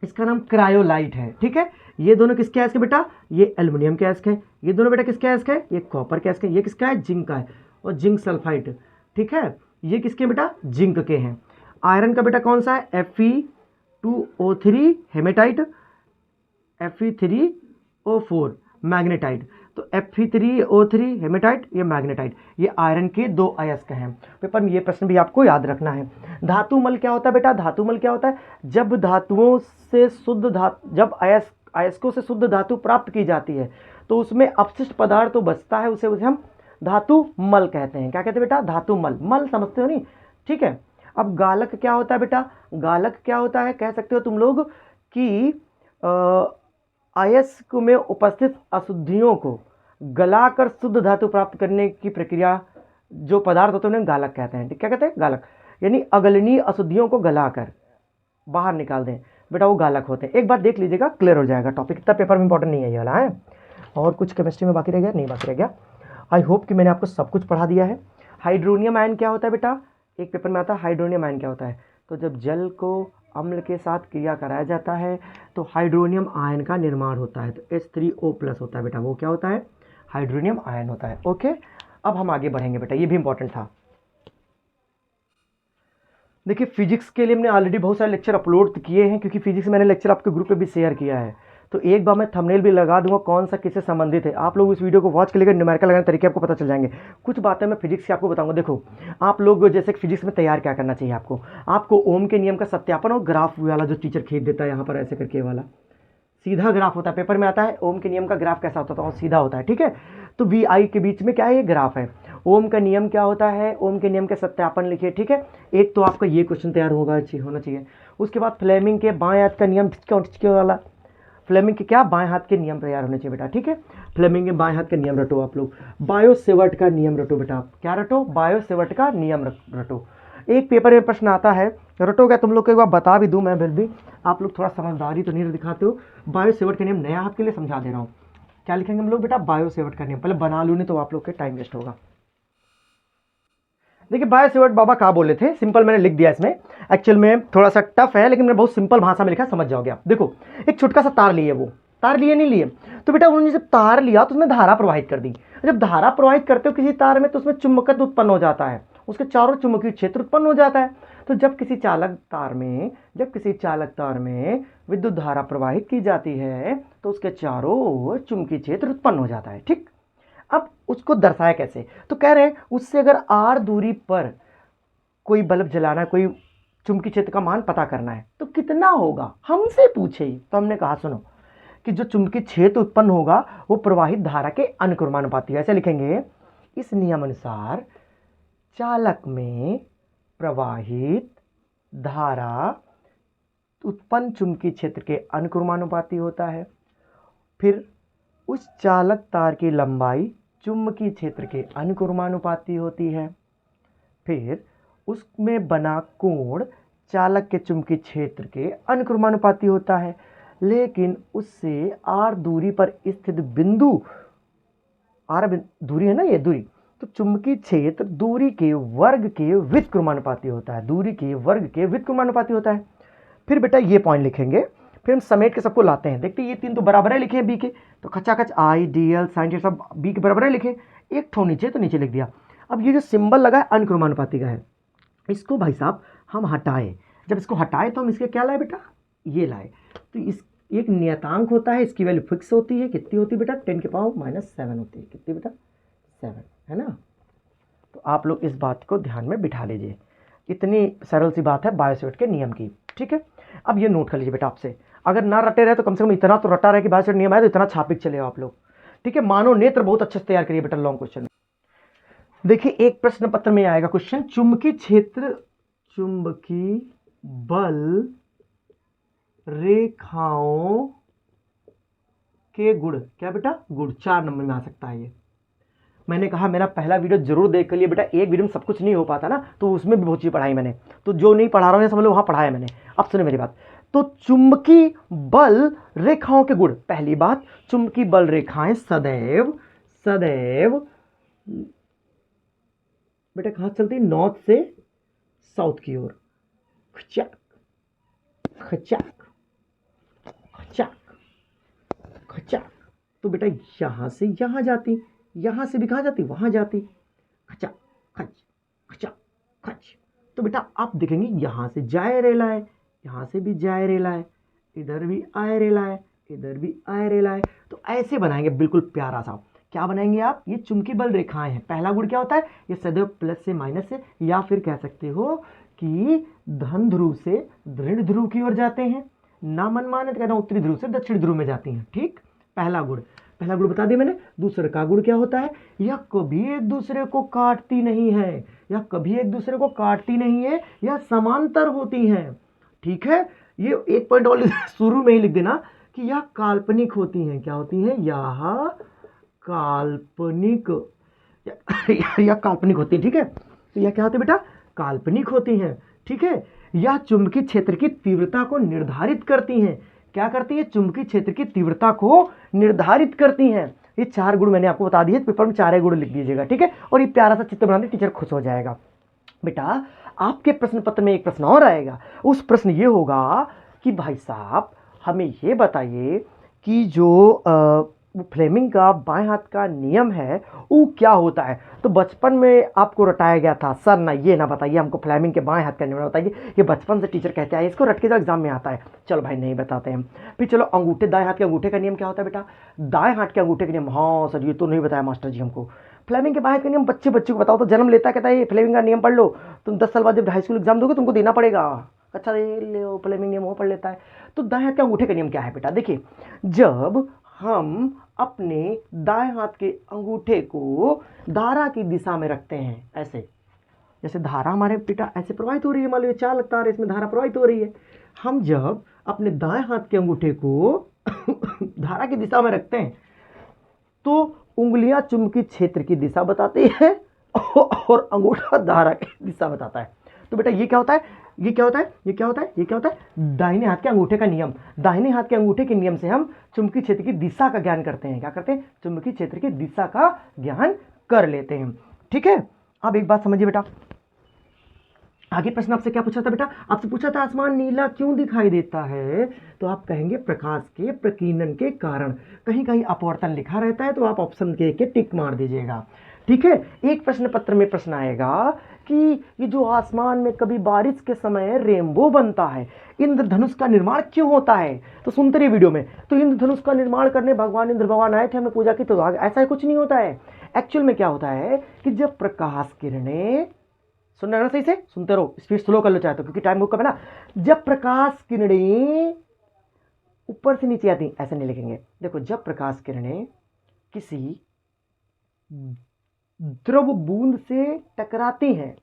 इसका नाम क्रायोलाइट है। ठीक है, ये दोनों किसके अयस्क है बेटा, ये एल्युमिनियम के अयस्क है। ये दोनों बेटा किसके अयस्क है, ये कॉपर के अयस्क है। ये किसका है, जिंक का है, और जिंक सल्फाइड। ठीक है, ये किसके बेटा, जिंक के हैं। आयरन का बेटा कौन सा है, Fe2O3 हेमेटाइट, Fe3O4 मैग्नेटाइट। तो Fe3O3 हेमेटाइट, ये मैग्नेटाइट, ये आयरन के 2 अयस्क हैं। पेपर में ये प्रश्न भी आपको याद रखना है। धातुमल क्या होता है बेटा, धातुमल क्या होता है, जब धातुओं से शुद्ध जब अयस्कों से शुद्ध धातु प्राप्त की जाती है तो उसमें अपशिष्ट पदार्थ तो बचता है, उसे हम धातु मल कहते हैं। क्या कहते हैं बेटा, धातु मल। मल समझते हो नहीं। ठीक है, अब गालक क्या होता है बेटा, गालक क्या होता है, कह सकते हो तुम लोग कि अयस्क में उपस्थित अशुद्धियों को गलाकर शुद्ध धातु प्राप्त करने की प्रक्रिया, जो पदार्थ होते हैं उन्हें गालक कहते हैं। क्या कहते हैं, गालक, यानी अगलनीय अशुद्धियों को गलाकर बाहर निकाल दें बेटा, वो गालक होते हैं। एक बार देख लीजिएगा, क्लियर हो जाएगा टॉपिक। इतना पेपर में इंपॉर्टेंट नहीं है ये वाला है। और कुछ केमिस्ट्री में बाकी रह गया, नहीं बाकी रह गया। आई होप कि मैंने आपको सब कुछ पढ़ा दिया है। हाइड्रोनियम आयन क्या होता है बेटा, एक पेपर में आता है हाइड्रोनियम आयन क्या होता है। तो जब जल को अम्ल के साथ क्रिया कराया जाता है तो हाइड्रोनियम आयन का निर्माण होता है, तो H3O+ होता है बेटा, वो क्या होता है, हाइड्रोनियम आयन होता है। ओके, अब हम आगे बढ़ेंगे बेटा, ये भी इंपॉर्टेंट था। देखिए, फिजिक्स के लिए हमने ऑलरेडी बहुत सारे लेक्चर अपलोड किए हैं, क्योंकि फिजिक्स मैंने लेक्चर आपके ग्रुप पे भी शेयर किया है। तो एक बार मैं थंबनेल भी लगा दूंगा कौन सा किससे संबंधित है। आप लोग इस वीडियो को वॉच कर लेकर न्यूमेरिकल लगाने तरीके आपको पता चल जाएंगे। कुछ बातें मैं फिजिक्स की आपको बताऊंगा। देखो, आप लोग जैसे फिजिक्स में तैयार क्या करना चाहिए आपको ओम के नियम का सत्यापन और ग्राफ वाला जो टीचर खींच देता है यहाँ पर ऐसे करके वाला सीधा ग्राफ होता है, पेपर में आता है ओम के नियम का ग्राफ कैसा होता है, सीधा होता है। ठीक है, तो VI के बीच में क्या है, ये ग्राफ है। ओम का नियम क्या होता है, ओम के नियम के सत्यापन लिखिए। ठीक है, एक तो आपका ये क्वेश्चन तैयार होना चाहिए। उसके बाद फ्लेमिंग के बाएं हाथ का नियम वाला, फ्लेमिंग के क्या, बाएं हाथ के नियम तैयार होने चाहिए बेटा। ठीक है, फ्लेमिंग के बाएं हाथ के नियम रटो आप लोग। बायो-सेवर्ट का नियम रटो बेटा, क्या रटो, बायो-सेवर्ट का नियम रटो। एक पेपर में प्रश्न आता है, रटो क्या तुम लोग को एक बार बता भी दूं मैं, फिर भी आप लोग थोड़ा समझदारी तो नहीं दिखाते हो। बायो-सेवर्ट का नियम नया आपके लिए समझा दे रहा हूँ। क्या लिखेंगे हम लोग बेटा, बायो-सेवर्ट का नियम। पहले बना लूँ, नहीं तो आप लोग के टाइम वेस्ट होगा। देखिए, बायो-सेवर्ट बाबा क्या बोले थे, सिंपल मैंने लिख दिया। इसमें एक्चुअल में थोड़ा सा टफ है, लेकिन मैंने बहुत सिंपल भाषा में लिखा, समझ जाओगे आप। देखो, एक छोटा सा तार लिए, वो तार लिए नहीं लिए, तो बेटा उन्होंने जब तार लिया तो उसमें धारा प्रवाहित कर दी। जब धारा प्रवाहित करते हो किसी तार में तो उसमें चुंबकत्व उत्पन्न हो जाता है, उसके चारों चुंबकीय क्षेत्र उत्पन्न हो जाता है। तो जब किसी चालक तार में विद्युत धारा प्रवाहित की जाती है तो उसके चारों ओर चुंबकीय क्षेत्र उत्पन्न हो जाता है। ठीक, अब उसको दर्शाया कैसे, तो कह रहे हैं उससे अगर r दूरी पर कोई बल्ब जलाना है, कोई चुंबकीय क्षेत्र का मान पता करना है तो कितना होगा, हमसे पूछे। तो हमने कहा सुनो कि जो चुंबकीय क्षेत्र उत्पन्न होगा वो प्रवाहित धारा के अनुक्रमानुपाती है। ऐसे लिखेंगे, इस नियम अनुसार चालक में प्रवाहित धारा उत्पन्न चुंबकीय क्षेत्र के अनुक्रमानुपाती होता है। फिर उस चालक तार की लंबाई चुंबकीय क्षेत्र के अनुक्रमानुपाती होती है। फिर उसमें बना कोण चालक के चुंबकीय क्षेत्र के अनुक्रमानुपाती होता है, लेकिन उससे r दूरी पर स्थित बिंदु, r दूरी है ना, ये दूरी, तो चुंबकीय क्षेत्र दूरी के वर्ग के व्युत्क्रमानुपाती होता है, दूरी के वर्ग के व्युत्क्रमानुपाती होता है। फिर बेटा ये पॉइंट लिखेंगे, फिर हम समेट के सबको लाते हैं। देखते हैं ये तीन तो बराबर है लिखे हैं बी के, तो खचाखच I D L sine theta सब बी के बराबर है लिखे, एक ठो नीचे तो नीचे लिख दिया। अब ये जो सिंबल लगा है अनुक्रमानुपाती का है, इसको भाई साहब हम हटाए। जब इसको हटाए तो हम इसके क्या लाए बेटा, ये लाए। तो इस एक नियतांक होता है, इसकी वैल्यू फिक्स होती है, कितनी होती है बेटा 10⁻⁻7 होती है, कितनी बेटा 7 है ना। तो आप लोग इस बात को ध्यान में बिठा लीजिए, इतनी सरल सी बात है बायोसेवर्ट के नियम की, ठीक है। अब ये नोट कर लीजिए बेटा आपसे, अगर ना रटे रहे तो कम से कम इतना तो रटा रहे कि बायोसेवर्ट नियम आए तो इतना छाप के चले आप लोग, ठीक है। मानो नेत्र बहुत अच्छे से तैयार करिए बेटा लॉन्ग क्वेश्चन। देखिए एक प्रश्न पत्र में आएगा क्वेश्चन, चुंबकीय क्षेत्र, चुंबकीय बल रेखाओं के गुण, क्या बेटा गुण, 4 नंबर में आ सकता है ये। मैंने कहा मेरा पहला वीडियो जरूर देख लिए बेटा, एक वीडियो में सब कुछ नहीं हो पाता ना, तो उसमें भी बहुत चीज पढ़ाई मैंने, तो जो नहीं पढ़ा रहा हूं समझ लो वहां पढ़ाया मैंने। अब सुने मेरी बात, तो चुंबकीय बल रेखाओं के गुण, पहली बात चुंबकीय बल रेखाएं सदैव सदैव बेटा कहां चलती है, नॉर्थ से साउथ की ओर, खचाक खचाक खचाक खचाक। तो बेटा यहां से यहां जाती, यहां से भी कहां जाती, वहां जाती, खचा खच खचा खच। तो बेटा आप देखेंगे यहां से जाए रेला है, यहां से भी जाए रेला है, इधर भी आए रेला है, इधर भी आए रेला है। तो ऐसे बनाएंगे बिल्कुल प्यारा सा, क्या बनाएंगे आप, ये चुंबकीय बल रेखाएं हैं। पहला गुण क्या होता है, ये सदैव प्लस से माइनस से, या फिर कह सकते हो कि धन ध्रुव से ऋण ध्रुव की ओर जाते हैं, ना मनमाने कहना उत्तरी ध्रुव से दक्षिण ध्रुव में जाती हैं, ठीक। पहला गुण बता दिया मैंने। दूसरे का गुण क्या होता है, यह कभी एक दूसरे को काटती नहीं है, यह कभी एक दूसरे को काटती नहीं है, यह समांतर होती हैं, ठीक है। ये एक पॉइंट और शुरू में ही लिख देना कि यह काल्पनिक होती हैं, क्या होती हैं, यह काल्पनिक, यह काल्पनिक होती है, ठीक है। तो यह क्या होती है बेटा, काल्पनिक होती हैं, ठीक है। यह चुंबकीय क्षेत्र की तीव्रता को निर्धारित करती हैं, क्या करती है, चुंबकीय क्षेत्र की तीव्रता को निर्धारित करती हैं। ये 4 गुण मैंने आपको बता दिए, पेपर में 4 गुण लिख दीजिएगा, ठीक है। और ये प्यारा सा चित्र बनाने टीचर खुश हो जाएगा। बेटा आपके प्रश्न पत्र में एक प्रश्न और आएगा, उस प्रश्न ये होगा कि भाई साहब हमें ये बताइए कि जो फ्लेमिंग का बाएं हाथ का नियम है वो क्या होता है। तो बचपन में आपको रटाया गया था, सर ना ये ना बताइए हमको फ्लेमिंग के बाएं हाथ का नियम बताइए, ये बचपन से टीचर कहते हैं इसको रट के एग्जाम में आता है। चलो भाई नहीं बताते हैं। फिर चलो अंगूठे, दाएं हाथ के अंगूठे का नियम क्या होता है बेटा, दाएं हाथ के अंगूठे का नियम, हाँ सर ये तो नहीं बताया मास्टर जी हमको। फ्लेमिंग के बाएं हाथ का नियम बच्चे को बताओ तो जन्म लेता कहता है ये फ्लेमिंग का नियम पढ़ लो, तुम 10 साल बाद जब हाई स्कूल एग्जाम दोगे तुमको देना पड़ेगा। अच्छा ले फ्लेमिंग नियम वो पढ़ लेता है। तो दाएं हाथ के अंगूठे का नियम क्या है बेटा, देखिए जब हम अपने दाएं हाथ के अंगूठे को धारा की दिशा में रखते हैं, ऐसे जैसे धारा हमारे बेटा ऐसे प्रवाहित हो रही है, मान लो 4 तार है इसमें धारा प्रवाहित हो रही है, हम जब अपने दाएं हाथ के अंगूठे को धारा की दिशा में रखते हैं तो उंगलियां चुंबकीय क्षेत्र की दिशा बताती है और अंगूठा धारा की दिशा बताता है। तो बेटा ये क्या होता है, ये क्या होता है, ये क्या होता है, ये क्या होता है, दाहिने हाथ के अंगूठे का नियम। दाहिने हाथ के अंगूठे के नियम से हम चुंबकीय क्षेत्र की दिशा का ज्ञान करते हैं, क्या करते हैं, चुंबकीय क्षेत्र की दिशा का ज्ञान कर लेते हैं, ठीक है। अब एक बात समझिए बेटा, आगे प्रश्न आपसे क्या पूछा था बेटा, आपसे पूछा था आसमान नीला क्यों दिखाई देता है, तो आप कहेंगे प्रकाश के प्रकीर्णन के कारण। कहीं कहीं अपवर्तन लिखा रहता है तो आप ऑप्शन के टिक मार दीजिएगा, ठीक है। एक प्रश्न पत्र में प्रश्न आएगा कि ये जो आसमान में कभी बारिश के समय रेनबो बनता है, इंद्रधनुष का निर्माण क्यों होता है, तो सुनते रहिए वीडियो में। तो इंद्रधनुष का निर्माण करने भगवान इंद्र भगवान आए थे, हमने पूजा की, तो ऐसा कुछ नहीं होता है। एक्चुअल में क्या होता है कि जब प्रकाश किरणें, सुन रहे हो सही से, सुनते रहो, स्पीड स्लो कर लो चाहे तो क्योंकि टाइम बहुत कम है ना। जब प्रकाश किरणें ऊपर से नीचे आती, ऐसे नहीं लिखेंगे, देखो जब प्रकाश किरणें किसी द्रव बूंद से टकराती हैं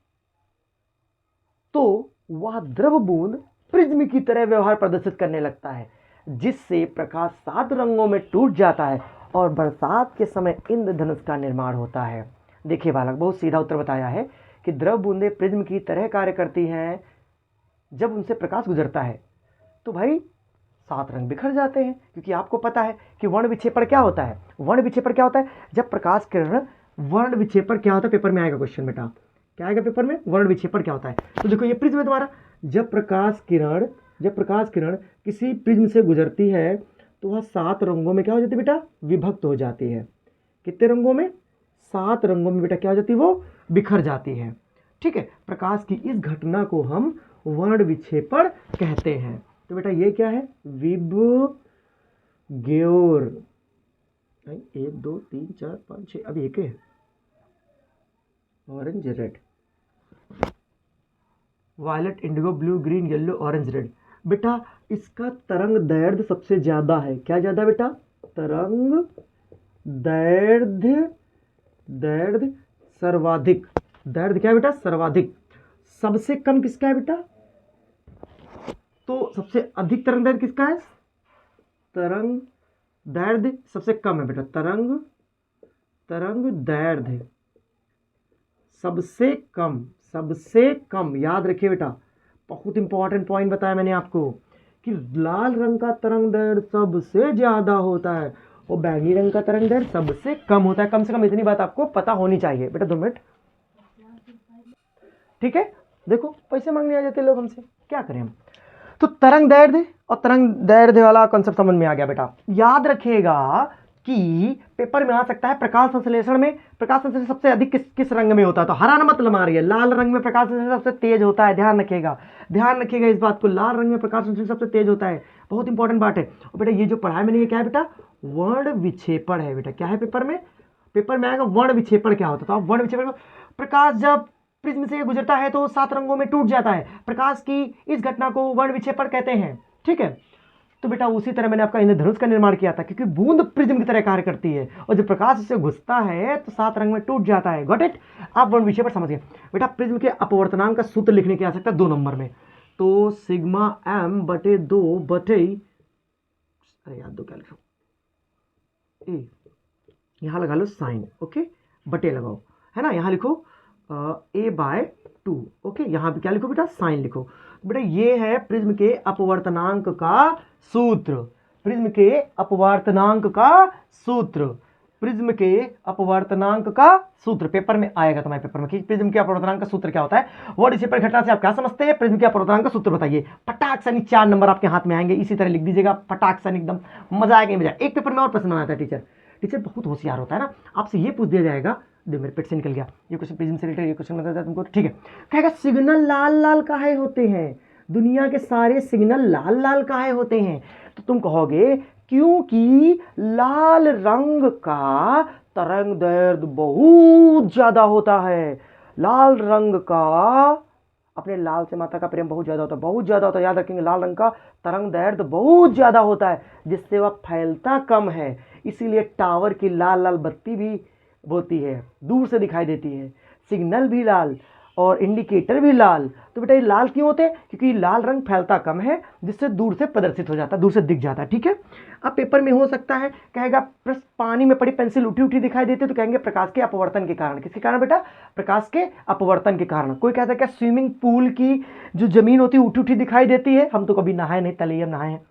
तो वह द्रव बूंद प्रिज्म की तरह व्यवहार प्रदर्शित करने लगता है, जिससे प्रकाश 7 रंगों में टूट जाता है और बरसात के समय इंद्रधनुष का निर्माण होता है। देखिए बालक, बहुत सीधा उत्तर बताया है कि द्रव बूंदें प्रिज्म की तरह कार्य करती हैं, जब उनसे प्रकाश गुजरता है तो भाई 7 रंग बिखर जाते हैं, क्योंकि आपको पता है कि वर्ण विक्षेपण क्या होता है। वर्ण विक्षेपण क्या होता है, जब प्रकाश किरण, वर्ण विक्षेपण क्या होता है, पेपर में आएगा क्वेश्चन बेटा, क्या आएगा पेपर में, वर्ण विक्षेपण क्या होता है। तो देखो ये प्रिज्म है तुम्हारा, जब प्रकाश किरण जब प्रकाश किरण किसी प्रिज्म से गुजरती है तो वह 7 रंगों में क्या हो जाती है बेटा, विभक्त हो जाती है। कितने रंगों में? 7 रंगों में बेटा क्या हो जाती है, वो बिखर जाती है। ठीक है, प्रकाश की इस घटना को हम वर्ण विक्षेपण कहते हैं। तो बेटा ये क्या है, विबग्योर। 1 2 3 4 5 6, अभी एक है orange red, violet, indigo, blue, green, yellow, orange, red. बेटा इसका तरंग दैर्ध्य सबसे ज्यादा है। क्या ज्यादा बेटा? तरंग दैर्ध्य सर्वाधिक। दैर्ध्य क्या है बेटा? सर्वाधिक। सबसे कम किसका है बेटा? तो सबसे अधिक तरंग दैर्ध्य किसका है? तरंग दैर्ध्य सबसे कम है बेटा, तरंग दैर्ध्य सबसे कम। याद रखिए बेटा, बहुत इंपॉर्टेंट पॉइंट बताया मैंने आपको कि लाल रंग का तरंग दैर्ध्य सबसे ज्यादा होता है और बैंगनी रंग का तरंग दैर्ध्य सबसे कम होता है। कम से कम इतनी बात आपको पता होनी चाहिए बेटा। 2 मिनट, ठीक है। देखो पैसे मांगने आ जाते लोग हमसे, क्या करें हम। तो तरंग दैर्ध्य और तरंग दैर्ध्य वाला कॉन्सेप्ट समझ में आ गया बेटा। याद रखिएगा कि पेपर में आ सकता है प्रकाश संश्लेषण में, प्रकाश संश्लेषण सबसे अधिक किस रंग में होता है? तो हरा मत मारिए, लाल रंग में प्रकाश संश्लेषण सबसे तेज होता है। ध्यान रखिएगा इस बात को, लाल रंग में प्रकाश संश्लेषण सबसे तेज होता है। बहुत इंपॉर्टेंट बात है। और बेटा ये जो पढ़ा है मैंने, ये क्या है बेटा? वर्ण विक्षेपण है बेटा। क्या है पेपर में आएगा वर्ण विक्षेपण क्या होता है। तो आप वर्ण विक्षेपण, प्रकाश जब प्रिज्म से गुजरता है तो 7 रंगों में टूट जाता है। प्रकाश की इस घटना को वर्ण विक्षेपण कहते हैं। ठीक है, तो बेटा उसी तरह मैंने आपका इंद्रधनुष का निर्माण किया था, क्योंकि बूंद प्रिज्म की तरह कार्य करती है और जब प्रकाश इससे घुसता है तो 7 रंग में टूट जाता है। Got it? आप वर्ण विषय पर समझ गए बेटा। प्रिज्म के अपवर्तनांक का सूत्र लिखने की आ सकता है 2 नंबर में। तो सिग्मा m बटे 2 बटे, अरे यार 2 क्या लिखो, यहां लगा लो साइन, ओके, बटे लगाओ, है ना। यहां लिखो a/2, ओके। यहां पे क्या लिखो बेटा? साइन लिखो। बेटा ये है प्रिज्म के अपवर्तनांक का सूत्र। प्रिज्म के अपवर्तनांक का सूत्र पेपर में आएगा तुम्हारे पेपर में कि प्रिज्म के अपवर्तनांक का सूत्र क्या होता है। वर्ण विक्षेपण घटना से आप क्या समझते हैं? प्रिज्म के अपवर्तनांक का सूत्र बताइए। फटाक से 4 नंबर आपके हाथ में आएंगे, इसी तरह लिख दीजिएगा फटाक से, एकदम मजा आएगा। मजा एक पेपर में और प्रश्न बनाता है टीचर बहुत होशियार होता है ना। आपसे ये पूछ दिया जाएगा, देखो मेरे पेट से निकल गया, ये क्वेश्चन प्रिज्म से रिलेटेड, ये क्वेश्चन बताता है तुमको, ठीक है। कहेगा सिग्नल लाल काहे होते हैं? दुनिया के सारे सिग्नल लाल काहे होते हैं? तो तुम कहोगे क्योंकि लाल रंग का तरंग दैर्ध्य बहुत ज्यादा होता है। लाल रंग का, अपने लाल से माता का प्रेम बहुत ज्यादा होता है, याद रखेंगे। लाल रंग का तरंग दैर्ध्य बहुत ज्यादा होता है, जिससे वह फैलता कम है। इसीलिए टावर की लाल बत्ती भी होती है, दूर से दिखाई देती है। सिग्नल भी लाल और इंडिकेटर भी लाल। तो बेटा ये लाल क्यों होते हैं? क्योंकि लाल रंग फैलता कम है, जिससे दूर से प्रदर्शित हो जाता है, दूर से दिख जाता है। ठीक है, अब पेपर में हो सकता है कहेगा पानी में पड़ी पेंसिल उठी दिखाई देती है, तो कहेंगे प्रकाश के अपवर्तन के कारण। किसके कारण बेटा? प्रकाश के अपवर्तन के कारण। कोई कहता है क्या स्विमिंग पूल की जो जमीन होती है उठी दिखाई देती है? हम तो कभी नहाए नहीं, तलैया नहाए हैं,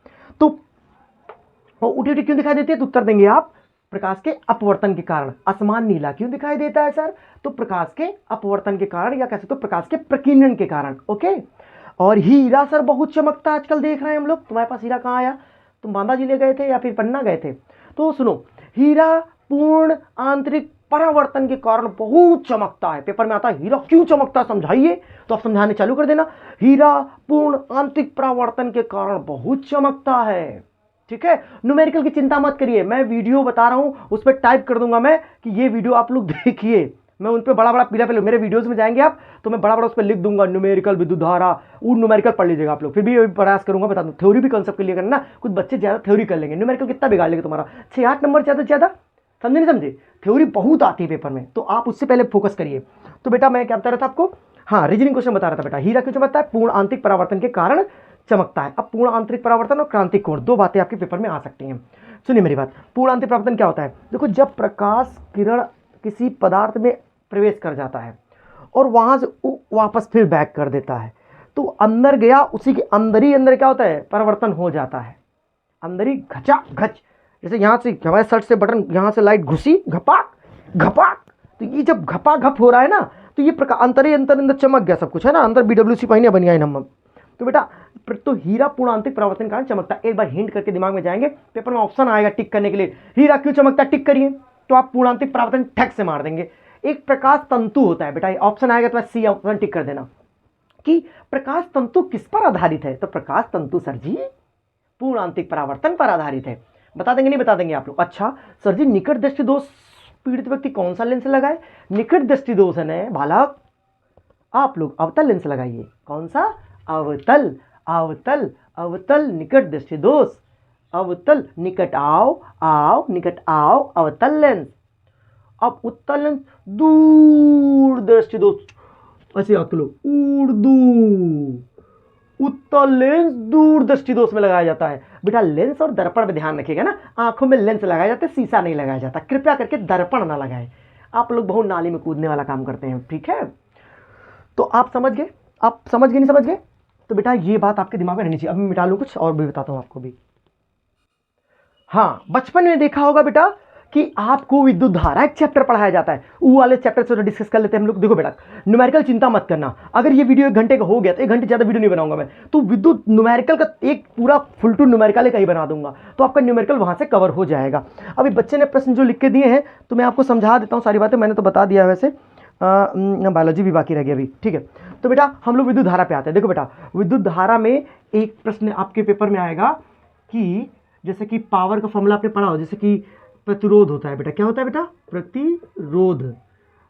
तो उठी क्यों दिखाई देती है? तो उत्तर देंगे आप प्रकाश के अपवर्तन के कारण। आसमान नीला क्यों दिखाई देता है सर? तो प्रकाश के अपवर्तन के कारण, या कैसे तो प्रकाश के प्रकीर्णन के कारण। ओके, और हीरा सर बहुत चमकता है आजकल, देख रहे हैं हम लोग। तुम्हारे पास हीरा कहाँ आया? तुम बांदा जिले गए थे या फिर पन्ना गए थे? तो सुनो, हीरा पूर्ण आंतरिक परावर्तन के कारण बहुत चमकता है। पेपर में आता है हीरा क्यों चमकता है, समझाइए। तो आप समझाने चालू कर देना। हीरा पूर्ण आंतरिक परावर्तन के कारण बहुत चमकता है। ठीक है, न्यूमेरिकल की चिंता मत करिए, मैं वीडियो बता रहा हूं उस पर टाइप कर दूंगा मैं कि ये वीडियो आप लोग देखिए। मैं उन पे बड़ा पीला पे, मेरे वीडियोस में जाएंगे आप तो मैं बड़ा उस पर लिख दूंगा न्यूमेरिकल विद्युत धारा, वो न्यूमेरिकल पढ़ लीजिएगा आप लोग। फिर भी प्रयास करूंगा, बता दूं थ्योरी भी कंसेप्ट क्लियर करना। कुछ बच्चे ज्यादा थ्योरी कर लेंगे, न्यूमेरिकल कितना बिगाड़ लेंगे तुम्हारा, 6-8 नंबर ज्यादा से ज्यादा, समझे नहीं समझे? थ्योरी बहुत आती है पेपर में, तो आप उससे पहले फोकस करिए। तो बेटा मैं क्या बता रहा था आपको, हाँ रीजनिंग क्वेश्चन बता रहा था बेटा। हीरा क्यों चमकता है? पूर्ण आंतरिक परावर्तन के कारण चमकता है। अब पूर्ण आंतरिक परावर्तन और क्रांतिक कोण, 2 बातें आपके पेपर में आ सकती हैं। सुनिए मेरी बात, पूर्ण आंतरिक परावर्तन क्या होता है? देखो, जब प्रकाश किरण किसी पदार्थ में प्रवेश कर जाता है और वहां से वापस फिर बैक कर देता है, तो अंदर गया, उसी के अंदर ही अंदर क्या होता है? परिवर्तन हो जाता है। अंदर ही घच, जैसे यहां से हमारे शर्ट से बटन, यहां से लाइट घुसी, घपाक, तो ये जब घपाघप हो रहा है ना, तो ये प्रकाश अंदर चमक गया सब कुछ, है ना। अंदर BWC पहने बनिया हम। तो बेटा तो हीरा पूर्णांतिक परावर्तन के कारण चमकता है। एक बार हिंट करके दिमाग में जाएंगे, पेपर में ऑप्शन आएगा टिक करने के लिए, हीरा क्यों चमकता है, टिक करिए, तो आप पूर्णांतिक परावर्तन ठक से मार देंगे। एक प्रकाश तंतु होता है बेटा, ऑप्शन आएगा तो सी ऑप्शन टिक कर देना कि प्रकाश तंतु किस पर आधारित है, तो प्रकाश तंतु सर जी पूर्णांतिक परावर्तन पर आधारित है। बता देंगे नहीं बता देंगे आप लोग। अच्छा सर जी निकट दृष्टि दोष पीड़ित व्यक्ति कौन सा लेंस लगाए, निकट दृष्टि दोष है बालक आप लोग अवतल लेंस लगाइए। कौन सा, अवतल, अवतल, अवतल निकट दृष्टि दोष, अवतल, निकट आओ आओ निकट आओ, अवतल लेंस। अब उत्तल लेंस दूर दृष्टि दोष, ऐसे याद कर लो, उर्दू, उत्तल लेंस दूर दृष्टि दोष में लगाया जाता है। बेटा लेंस और दर्पण पे ध्यान रखिएगा ना, आंखों में लेंस लगाया जाता है, शीशा नहीं लगाया जाता, कृपया करके दर्पण ना लगाएं। आप लोग बहुत नाली में कूदने वाला काम करते हैं, ठीक है। तो आप समझ गए, आप समझ गए नहीं समझ गए, तो बेटा ये बात आपके दिमाग में रहनी चाहिए। अब मैं मिटा लूं कुछ और भी बताता हूं आपको भी। हाँ बचपन में देखा होगा बेटा कि आपको विद्युत धारा एक चैप्टर पढ़ाया जाता है, वो वाले चैप्टर से डिस्कस कर लेते हैं हम लोग। देखो बेटा न्यूमेरिकल चिंता मत करना, अगर ये वीडियो 1 घंटे का हो गया तो 1 घंटे ज़्यादा वीडियो नहीं बनाऊंगा मैं, तो विद्युत न्यूमेरिकल का एक पूरा फुल टू न्यूमेरिकल का ही बना दूंगा, तो आपका न्यूमेरिकल वहां से कवर हो जाएगा। अभी बच्चे ने प्रश्न जो लिख के दिए हैं तो मैं आपको समझा देता हूँ सारी बातें, मैंने तो बता दिया वैसे, बायोलॉजी भी बाकी रह गया अभी, ठीक है। तो बेटा हम लोग विद्युत धारा पे आते हैं। देखो बेटा विद्युत धारा में एक प्रश्न आपके पेपर में आएगा कि जैसे कि पावर का फॉर्मूला आपने पढ़ा हो, जैसे कि प्रतिरोध होता है बेटा, क्या होता है बेटा, प्रतिरोध।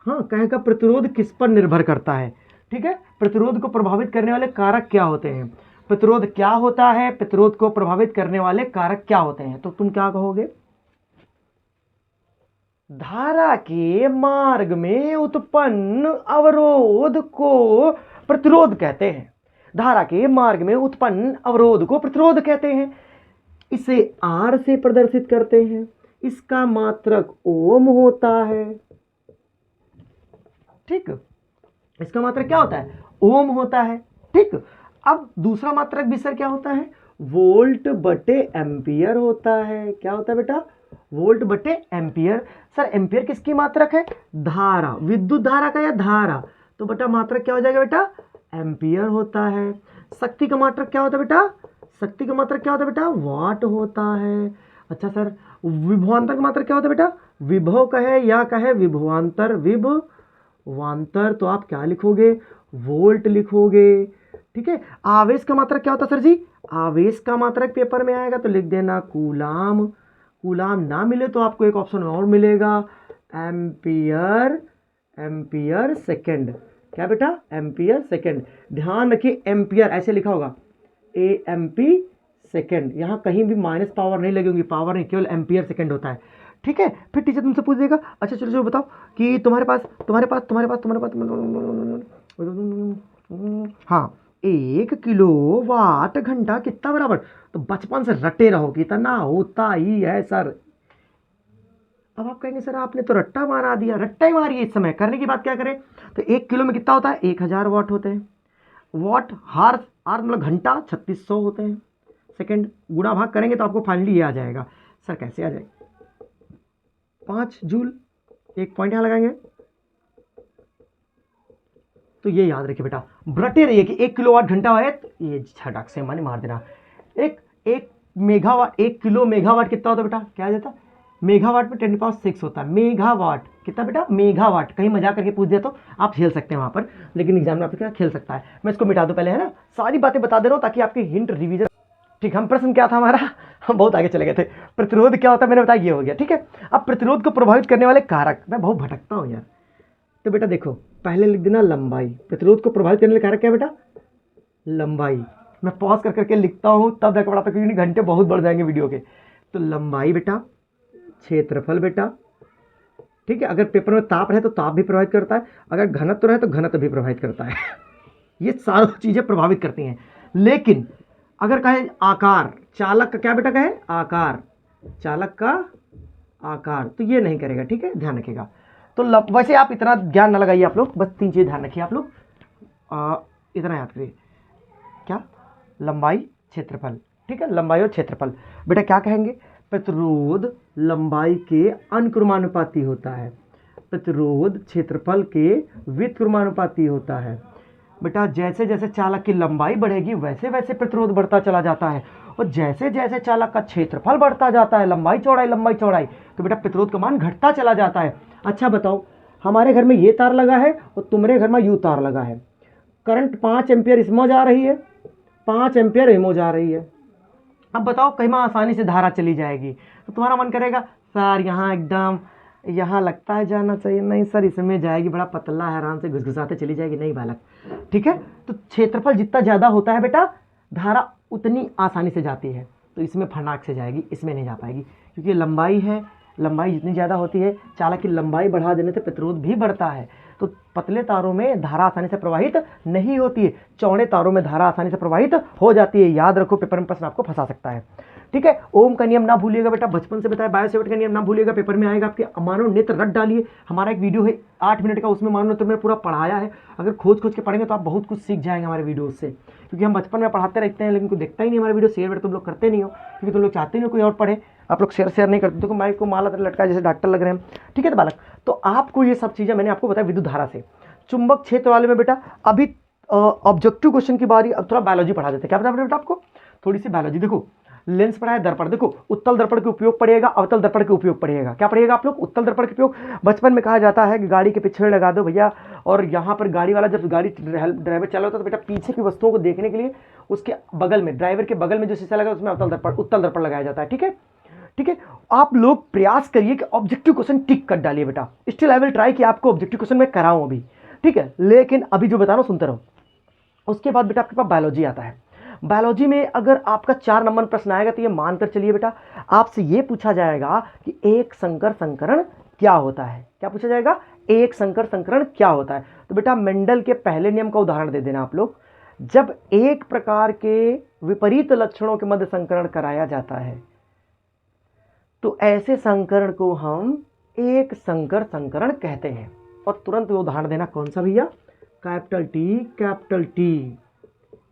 हाँ कहेगा प्रतिरोध किस पर निर्भर करता है, ठीक है। प्रतिरोध को प्रभावित करने वाले कारक क्या होते हैं, प्रतिरोध क्या होता है, प्रतिरोध को प्रभावित करने वाले कारक क्या होते हैं, तो तुम क्या कहोगे, धारा के मार्ग में उत्पन्न अवरोध को प्रतिरोध कहते हैं। धारा के मार्ग में उत्पन्न अवरोध को प्रतिरोध कहते हैं। इसे R से प्रदर्शित करते हैं, इसका मात्रक ओम होता है, ठीक, इसका मात्रक क्या होता है, ओम होता है, ठीक। अब दूसरा मात्रक भी सर क्या होता है, वोल्ट बटे एम्पियर होता है। क्या होता है बेटा, वोल्ट बटे एम्पियर। सर एम्पियर किसकी मात्रक है, धारा, विद्युत धारा का या धारा, तो बेटा मात्रक क्या हो जाएगा बेटा, एम्पियर होता है। शक्ति का मात्रक क्या होता है बेटा, शक्ति का मात्रक क्या होता है बेटा, वाट होता है। अच्छा सर विभवांतर का मात्रक क्या होता है बेटा, विभव कहे या कहे विभवांतर, विभवांतर, तो आप क्या लिखोगे, वोल्ट लिखोगे, ठीक है। आवेश का मात्रक क्या होता है सर जी, आवेश का मात्रक पेपर में आएगा तो लिख देना कूलाम। कूलाम ना मिले तो आपको एक ऑप्शन और मिलेगा, एम्पियर, एम्पियर सेकेंड। क्या बेटा, एम्पियर सेकेंड। ध्यान रखिए एम्पियर ऐसे लिखा होगा, AMP सेकेंड, यहाँ कहीं भी माइनस पावर नहीं लगेगी, पावर नहीं, केवल एम्पियर सेकेंड होता है, ठीक है। फिर टीचर तुमसे पूछ देगा, अच्छा चलो चलो बताओ कि तुम्हारे पास हाँ 1 किलोवाट घंटा कितना बराबर, तो बचपन से रटे रहो कि इतना होता ही है सर। अब आप कहेंगे सर आपने तो रट्टा मारा दिया, रट्टा ही मारिए इस समय, करने की बात क्या करें, तो 1 किलो में कितना होता है, 1000 वाट होते हैं। वाट हार आर मतलब घंटा 3600 होते हैं। सेकंड गुणा भाग करेंगे तो आपको फाइनली ये आ जाएगा। सर कैसे आ जाएगा, 5 जूल, एक पॉइंट यहाँ लगाएंगे, तो ये याद रखिए बेटा, रटे रहिए कि 1 किलोवाट घंटा है, तो ये झटक से मन मार देना। एक मेगावाट, 1 किलो मेगावाट कितना होता है बेटा, क्या आ जाता है, मेगावाट में 10⁶ होता है। मेगावाट कितना बेटा, मेगावाट, कहीं मजाक करके पूछ दिया तो आप खेल सकते हैं वहां पर, लेकिन एग्जाम में आप क्या खेल सकता है। मैं इसको मिटा दूं पहले, है ना, सारी बातें बता दे रहा हूं ताकि आपकी हिंट रिवीजन, ठीक। हम प्रश्न क्या था हमारा, हम बहुत आगे चले गए थे। प्रतिरोध क्या होता है मैंने बताया, ये हो गया, ठीक है। अब प्रतिरोध को प्रभावित करने वाले कारक, मैं बहुत भटकता हूँ यार, तो बेटा देखो पहले लिख देना लंबाई। प्रतिरोध को प्रभावित करने वाले कारक क्या बेटा, लंबाई। मैं पॉज कर करके लिखता हूँ तब जाकर पढ़ाता, क्योंकि घंटे बहुत बढ़ जाएंगे वीडियो के। तो लंबाई बेटा, क्षेत्रफल बेटा, ठीक है। अगर पेपर में ताप रहे तो ताप भी प्रभावित करता है, अगर घनत्व रहे तो घनत्व भी प्रभावित करता है। ये सारी चीजें प्रभावित करती हैं। लेकिन अगर कहे आकार, चालक का क्या बेटा कहे, आकार, चालक का आकार, तो ये नहीं करेगा, ठीक है, ध्यान रखिएगा। तो वैसे आप इतना ध्यान ना लगाइए आप लोग, बस 3 चीज ध्यान रखिए आप लोग, इतना याद करिए, क्या, लंबाई क्षेत्रफल, ठीक है, लंबाई और क्षेत्रफल। बेटा क्या कहेंगे, प्रतिरोध लंबाई के अनुक्रमानुपाती होता है, प्रतिरोध क्षेत्रफल के व्युत्क्रमानुपाती होता है। बेटा जैसे जैसे चालक की लंबाई बढ़ेगी वैसे वैसे प्रतिरोध बढ़ता चला जाता है, और जैसे जैसे चालक का क्षेत्रफल बढ़ता जाता है, लंबाई चौड़ाई, तो बेटा प्रतिरोध का मान घटता चला जाता है। अच्छा बताओ, हमारे घर में ये तार लगा है और तुम्हारे घर में यू तार लगा है, करंट 5 एम्पियर इसमें जा रही है, 5 एम्पियर इसमें जा रही है। अब बताओ कहीं आसानी से धारा चली जाएगी तो तुम्हारा मन करेगा सर यहाँ एकदम यहाँ लगता है जाना चाहिए, नहीं सर इसमें जाएगी, बड़ा पतला है, आराम से घुसघुसाते चली जाएगी, नहीं बालक, ठीक है। तो क्षेत्रफल जितना ज़्यादा होता है बेटा धारा उतनी आसानी से जाती है, तो इसमें फटाक से जाएगी, इसमें नहीं जा पाएगी, क्योंकि लंबाई है, लंबाई जितनी ज़्यादा होती है, चालक की लंबाई बढ़ा देने से प्रतिरोध भी बढ़ता है। तो पतले तारों में धारा आसानी से प्रवाहित नहीं होती है, चौड़े तारों में धारा आसानी से प्रवाहित हो जाती है। याद रखो, पेपर में प्रश्न आपको फंसा सकता है, ठीक है। ओम का नियम ना भूलिएगा बेटा, बचपन से बताया। बायोसेवर्ट का नियम ना भूलिएगा, पेपर में आएगा आपके। मानव नेत्र रट डालिए, हमारा एक वीडियो है 8 मिनट का, उसमें मानव नेत्र में पूरा पढ़ाया है, अगर खोज खोज के पढ़ेंगे तो आप बहुत कुछ सीख जाएंगे हमारे वीडियो से, क्योंकि हम बचपन में पढ़ाते रहते हैं लेकिन कोई देखता ही नहीं हमारे वीडियो। शेयर तुम लोग करते नहीं हो, क्योंकि तुम लोग चाहते नहीं कोई और पढ़े, आप लोग शेयर नहीं करते। देखो माइक को माला लटका जैसे डॉक्टर लग रहे हैं, ठीक है। तो बालक, तो आपको ये सब चीज़ें मैंने आपको बताया विद्युत धारा से। चुंबक क्षेत्र वाले में बेटा अभी ऑब्जेक्टिव क्वेश्चन की बारी, अब थोड़ा बायोलॉजी पढ़ा देते हैं। क्या बता बेटा आपको, थोड़ी सी बायोलॉजी। देखो लेंस पढ़ा है, दर्पण, देखो उत्तल दर्पण के उपयोग पड़ेगा, अवतल दर्पण के उपयोग पड़ेगा। क्या पढ़िएगा आप लोग, उत्तल दर्पण के उपयोग। बचपन में कहा जाता है कि गाड़ी के पीछे लगा दो भैया, और यहाँ पर गाड़ी वाला जब गाड़ी ड्राइवर चला होता है तो बेटा पीछे की वस्तुओं को देखने के लिए उसके बगल में, ड्राइवर के बगल में जो शीशा लगा उसमें उत्तल दर्पण लगाया जाता है, ठीक है, ठीक है। आप लोग प्रयास करिए कि ऑब्जेक्टिव क्वेश्चन टिक कर डालिए बेटा। स्टिल आई विल ट्राई कि आपको ऑब्जेक्टिव क्वेश्चन में कराऊं अभी, ठीक है, लेकिन अभी जो बता रहा हूं सुनते रहो। उसके बाद बेटा आपके पास बायोलॉजी आता है। बायोलॉजी में अगर आपका 4 नंबर प्रश्न आएगा तो ये मानकर चलिए बेटा, आपसे ये पूछा जाएगा कि एक संकर संकरण क्या होता है। क्या पूछा जाएगा, एक संकर संकरण क्या होता है। तो बेटा मेंडल के पहले नियम का उदाहरण दे देना आप लोग। जब एक प्रकार के विपरीत लक्षणों के मध्य संकरण कराया जाता है तो ऐसे संकरण को हम एक संकर संकरण कहते हैं। और तुरंत वो उदाहरण देना, कौन सा भैया, कैपिटल टी,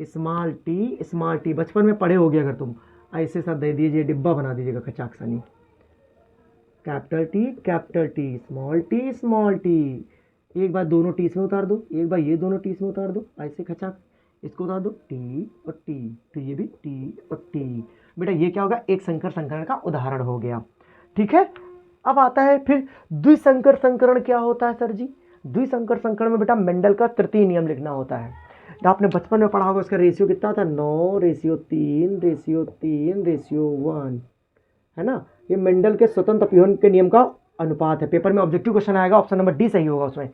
स्मॉल टी। बचपन में पढ़े होगे अगर तुम, ऐसे सब दे दीजिए, डिब्बा बना दीजिएगा खचाकसानी। Capital T, small T. एक बार दोनों टी इसमें उतार दो, एक बार ये दोनों टी इसमें उतार दो, ऐसे खचाक, इसको उतार दो, टी और टी, तो ये भी टी और टी। बेटा ये क्या होगा, एक संकर संकरण का उदाहरण हो गया, ठीक है। अब आता है फिर द्विसंकर संकरण क्या होता है सर जी। द्विसंकर संकरण में बेटा मेंडल का तृतीय नियम लिखना होता है। आपने बचपन में पढ़ा होगा, उसका रेशियो कितना था, 9:3:1, है ना। ये मेंडल के स्वतंत्र अपव्यय के नियम का अनुपात है। पेपर में ऑब्जेक्टिव क्वेश्चन आएगा, ऑप्शन नंबर डी सही होगा। उसमें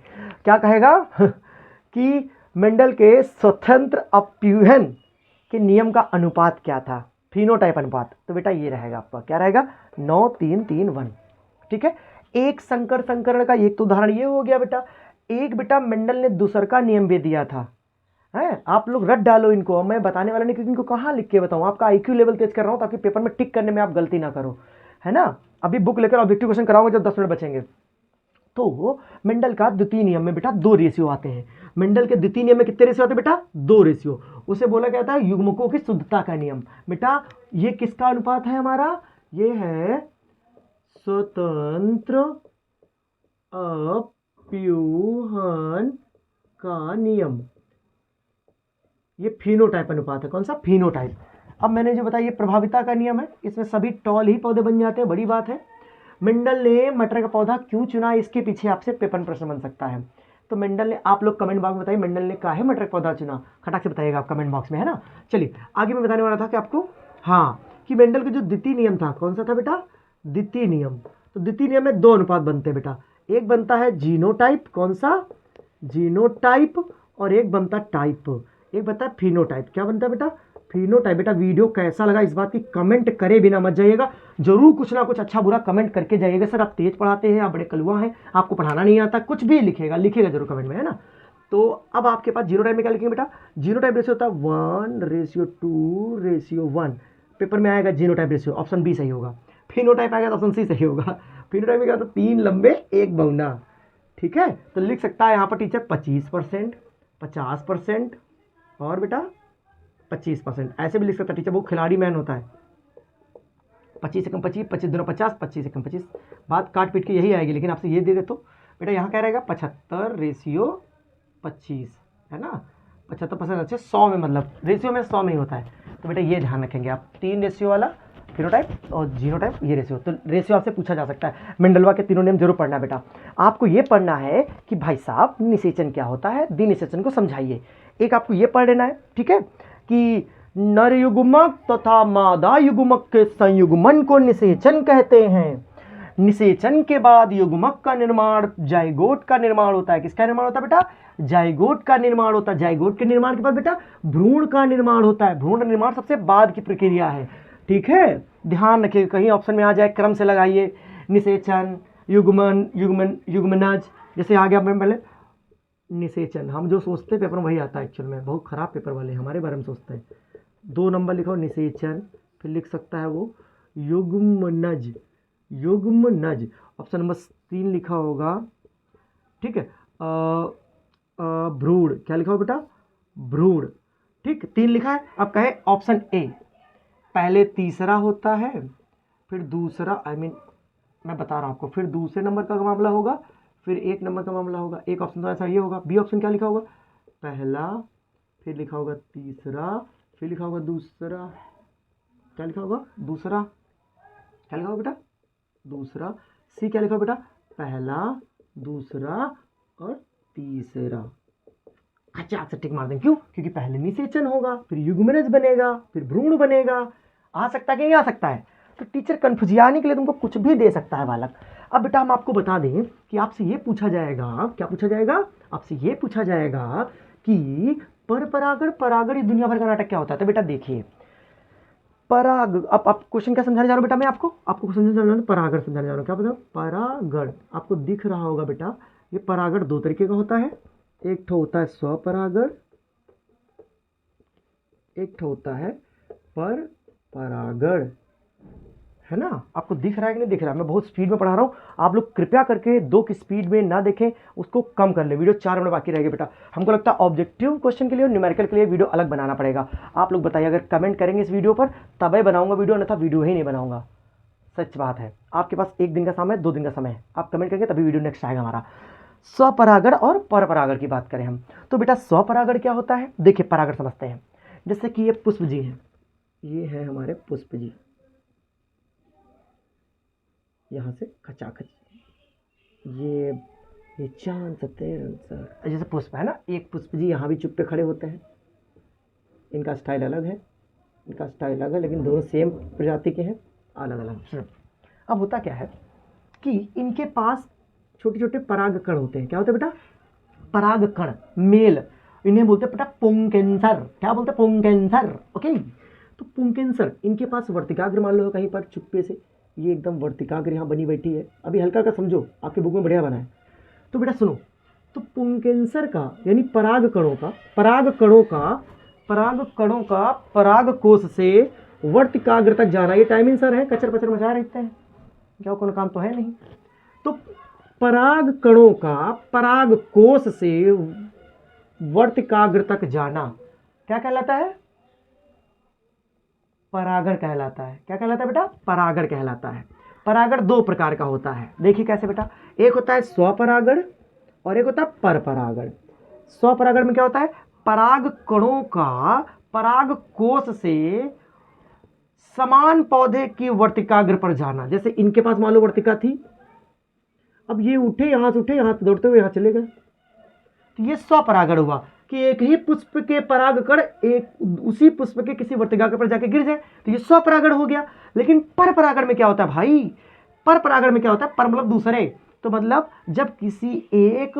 क्या कहेगा कि मेंडल के स्वतंत्र अपव्यय के नियम का अनुपात क्या था, फिनोटाइप अनुपात। तो बेटा ये रहेगा आपका, क्या रहेगा, 9:3:1, ठीक है। एक संकर संकरण का एक तो उदाहरण ये हो गया बेटा। एक बेटा मेंडल ने दूसर का नियम भी दिया था, है। आप लोग रट डालो इनको, मैं बताने वाला नहीं, क्योंकि इनको कहाँ लिख के बताऊँ, आपका आईक्यू लेवल तेज कर रहा हूँ ताकि पेपर में टिक करने में आप गलती ना करो, है ना। अभी बुक लेकर ऑब्जेक्टिव क्वेश्चन कराऊंगा जब 10 मिनट बचेंगे। तो मेंडल का द्वितीय नियम में बेटा 2 रेशियो आते हैं। मेंडल के द्वितीय नियम में कितने रेशियो आते हैं बेटा, 2 रेशियो। उसे बोला गया था युग्मकों की शुद्धता का नियम। बेटा ये किसका अनुपात है हमारा, ये है स्वतंत्र अपव्यय का नियम। ये फिनोटाइप अनुपात है, कौन सा, फिनोटाइप। अब मैंने जो बताया ये प्रभाविता का नियम है, इसमें सभी टॉल ही पौधे बन जाते हैं, बड़ी बात है। मेंडल ने मटर का पौधा क्यों चुना, इसके पीछे आपसे पेपर प्रश्न बन सकता है। तो मेंडल ने, आप लोग कमेंट बॉक्स में बताइए मेंडल ने काहे मटर का पौधा चुना, खटाक से बताइएगा आप कमेंट बॉक्स में, है ना। चलिए आगे मैं बताने वाला था कि आपको, हाँ, कि मेंडल का जो द्वितीय नियम था, कौन सा था बेटा, द्वितीय नियम। तो द्वितीय नियम में 2 अनुपात बनते हैं बेटा, एक बनता है जीनोटाइप, कौन सा, जीनोटाइप, और एक बनता टाइप, एक बनता है फिनोटाइप। क्या बनता है बेटा, फिनोटाइप। बेटा वीडियो कैसा लगा इस बात की कमेंट करे बिना मत जाइएगा, जरूर कुछ ना कुछ अच्छा बुरा कमेंट करके जाइएगा। सर आप तेज पढ़ाते हैं, आप बड़े कलुआ हैं, आपको पढ़ाना नहीं आता, कुछ भी लिखेगा जरूर कमेंट में, है ना। तो अब आपके पास जीनोटाइप में क्या लिखेंगे बेटा, जीनोटाइप रेशियो होता है 1:2:1। पेपर में आएगा जीनोटाइप रेशियो, ऑप्शन बी सही होगा। फिनोटाइप आएगा तो ऑप्शन सी सही होगा। फिनोटाइप में क्या होता है, 3 लंबे 1 बौना, ठीक है। तो लिख सकता है यहाँ पर टीचर 25%, 50%, और बेटा 25%, ऐसे भी लिख सकता है टीचर, वो खिलाड़ी मैन होता है। 25 से कम 25, 25 दूना 50, 25 से कम 25, बात काट पीट के यही आएगी, लेकिन आपसे ये दे दे तो बेटा यहाँ क्या रहेगा, 75:25, है ना। 75% अच्छे 100 में, मतलब रेशियो में 100 में ही होता है। तो बेटा ये ध्यान रखेंगे आप, 3 रेशियो वाला फिनोटाइप और जीनोटाइप, ये रेशियो। तो रेशियो आपसे पूछा जा सकता है। मेंडलवा के तीनों नियम जरूर पढ़ना है बेटा। आपको ये पढ़ना है कि भाई साहब निषेचन क्या होता है, द्विनिषेचन को समझाइए। एक आपको ये पढ़ लेना है, ठीक है, कि नर युग्मक तथा मादा युग्मक के संयुग्मन को निषेचन कहते हैं। निषेचन के बाद युग्मक का निर्माण, जाइगोट का निर्माण होता है। किसका निर्माण होता है बेटा? जाइगोट का निर्माण होता है। जाइगोट के निर्माण के बाद बेटा भ्रूण का निर्माण होता है। भ्रूण निर्माण सबसे बाद की प्रक्रिया है, ठीक है, ध्यान रखिए, कहीं ऑप्शन में आ जाए, क्रम से लगाइए। निषेचन, युग्मन, युग्मनज, जैसे आ गया पहले निषेचन, हम जो सोचते हैं पेपर में वही आता है एक्चुअल में। बहुत खराब पेपर वाले हमारे बारे में सोचते हैं। 2 नंबर लिखो निषेचन, फिर लिख सकता है वो युग्मनज, युग्मनज। ऑप्शन नंबर 3 लिखा होगा, ठीक है, भ्रूण, क्या लिखा होगा बेटा? भ्रूण, ठीक, 3 लिखा है। अब कहे ऑप्शन ए, पहले तीसरा होता है, फिर दूसरा, मैं बता रहा हूँ आपको, फिर दूसरे नंबर का मामला होगा, फिर 1 नंबर का मामला होगा। एक ऑप्शन तो ऐसा ये होगा। बी ऑप्शन क्या लिखा होगा? पहला, फिर लिखा होगा तीसरा, फिर लिखा होगा दूसरा, क्या लिखा होगा? दूसरा, क्या लिखा होगा बेटा? दूसरा। सी क्या लिखा बेटा? पहला, दूसरा और तीसरा। अच्छा से टिक मार दें, क्यों? क्योंकि पहले निषेचन होगा, फिर युग्मनज बनेगा, फिर भ्रूण बनेगा। आ सकता है कि नहीं आ सकता है? तो टीचर कन्फ्यूजियाने के लिए तुमको कुछ भी दे सकता है बालक। अब बेटा हम आपको बता दें कि आपसे ये पूछा जाएगा, क्या पूछा जाएगा? आपसे ये पूछा जाएगा कि पर परागण, परागण ये दुनिया भर का नाटक क्या होता है। तो बेटा देखिए, पराग, अब आप क्वेश्चन क्या समझाने जा रहा हूँ बेटा? मैं आपको समझाने जा रहा हूँ, परागण समझाने जा रहा हूँ। क्या बताओ? परागण आपको दिख रहा होगा बेटा। ये परागण 2 तरीके का होता है। एक ठो होता है स्वपरागण, एक ठो होता है पर परागण, है ना? आपको दिख रहा है कि नहीं दिख रहा है? मैं बहुत स्पीड में पढ़ा रहा हूँ, आप लोग कृपया करके 2 की स्पीड में ना देखें, उसको कम कर ले। वीडियो 4 मिनट बाकी रहेगी बेटा। हमको लगता है ऑब्जेक्टिव क्वेश्चन के लिए और न्यूमेरिकल के लिए वीडियो अलग बनाना पड़ेगा। आप लोग बताइए, अगर कमेंट करेंगे इस वीडियो पर तभी बनाऊंगा वीडियो, अन्यथा वीडियो ही नहीं बनाऊंगा। सच बात है, आपके पास 1 दिन का समय है, 2 दिन का समय है, आप कमेंट करेंगे तभी वीडियो नेक्स्ट आएगा हमारा। स्वपरागण और परपरागण की बात करें हम, तो बेटा स्वपरागण क्या होता है? देखिए परागण समझते हैं। जैसे कि ये पुष्प जी हैं, ये है हमारे पुष्प जी, यहाँ से खचाखच, ये चांद सर, जैसे पुष्प है ना, एक पुष्प जी यहाँ भी चुप पे खड़े होते हैं। इनका स्टाइल अलग है, इनका स्टाइल अलग है, लेकिन दोनों सेम प्रजाति के हैं, अलग अलग। अब होता क्या है कि इनके पास छोटे छोटे परागकण होते हैं। क्या होते हैं बेटा? परागकण, मेल, इन्हें बोलते हैं बेटा पुंकेसर। क्या बोलते हैं? पुंकेसर। ओके, तो पुंकेसर, इनके पास वर्तिकाग्र मान लो कहीं पर चुप्पे से, ये एकदम वर्तिकाग्र यहाँ बनी बैठी है। अभी हल्का का समझो, आपके बुक में बढ़िया बना है। तो बेटा सुनो, तो पुंकेसर का यानी परागकणों का परागकोश से वर्तिकाग्र तक जाना, ये टाइमिंग सर है, कचर पचर मचा रहते हैं, क्या कोनो काम तो है नहीं। तो परागकणों का परागकोश से वर्तिकाग्र तक जाना क्या कहलाता है? परागण कहलाता है। क्या कहलाता है बेटा? परागण कहलाता है। परागण 2 प्रकार का होता है, देखिए कैसे बेटा। एक होता है स्वपरागण और एक होता है परपरागण। स्वपरागण में क्या होता है? परागकणों का परागकोश से समान पौधे की वर्तिकाग्र पर जाना। जैसे इनके पास मान लो वर्तिका थी, अब ये उठे, यहां से उठे, यहां से दौड़ते हुए यहां चले गए, तो ये स्वपरागण हुआ कि एक ही पुष्प के परागकण एक उसी पुष्प के किसी वर्तिकाग्र पर जाके गिर जाए, तो ये स्वपरागण हो गया। लेकिन परपरागण में क्या होता है भाई? परपरागण में क्या होता है? पर मतलब दूसरे, तो मतलब जब किसी एक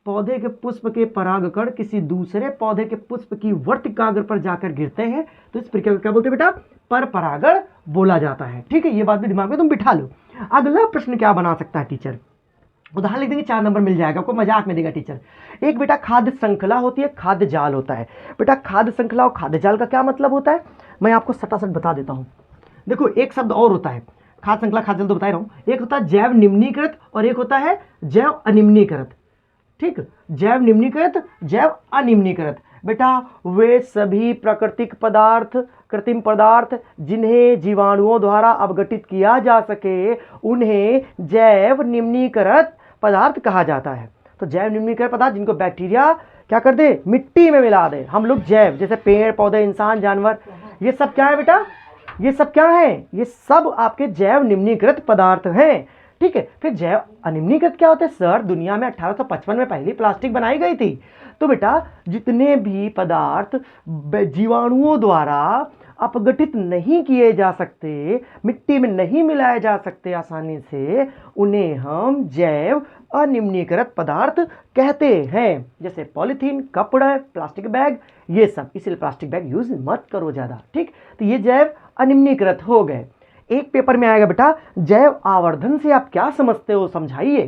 पौधे के पुष्प के परागकण किसी दूसरे पौधे के पुष्प की वर्तिकाग्र पर जाकर गिरते हैं, तो इस प्रक्रिया को क्या बोलते हैं बेटा? परपरागण बोला जाता है। ठीक है, ये बात भी दिमाग में तुम बिठा लो। अगला प्रश्न क्या बना सकता है टीचर? उदाहरण लिख देंगे, 4 नंबर मिल जाएगा, आपको मजाक में देगा टीचर। एक बेटा खाद्य श्रृंखला होती है, खाद्य जाल होता है। बेटा खाद्य श्रृंखला और खाद्य जाल का क्या मतलब होता है, मैं आपको सटासट बता देता हूं। देखो एक शब्द और होता है, खाद्य श्रृंखला खाद्य जाल तो बता रहा हूं। एक होता है जैव निम्नीकृत और एक होता है जैव अनिम्नीकृत। ठीक, जैव निम्नीकृत, जैव अनिम्नीकृत। बेटा वे सभी प्राकृतिक पदार्थ, कृत्रिम पदार्थ जिन्हें जीवाणुओं द्वारा अपघटित किया जा सके, उन्हें जैव निम्नीकृत पदार्थ कहा जाता है। तो जैव निम्नीकृत पदार्थ जिनको बैक्टीरिया क्या कर दे, मिट्टी में मिला दे। हम लोग जैव, जैसे पेड़ पौधे, इंसान, जानवर, ये सब क्या है बेटा, ये सब क्या है, ये सब आपके जैव निम्नीकृत पदार्थ हैं। ठीक है, फिर जैव अनिम्नीकृत क्या होते हैं सर? दुनिया में 1855 में पहली प्लास्टिक बनाई गई थी। तो बेटा जितने भी पदार्थ जीवाणुओं द्वारा अपघटित नहीं किए जा सकते, मिट्टी में नहीं मिलाए जा सकते आसानी से, उन्हें हम जैव अनिम्नीकृत पदार्थ कहते हैं। जैसे पॉलीथीन, कपड़ा, प्लास्टिक बैग, ये सब। इसलिए प्लास्टिक बैग यूज मत करो ज़्यादा। ठीक, तो ये जैव अनिम्नीकृत हो गए। एक पेपर में आएगा बेटा जैव आवर्धन से आप क्या समझते हो, समझाइए।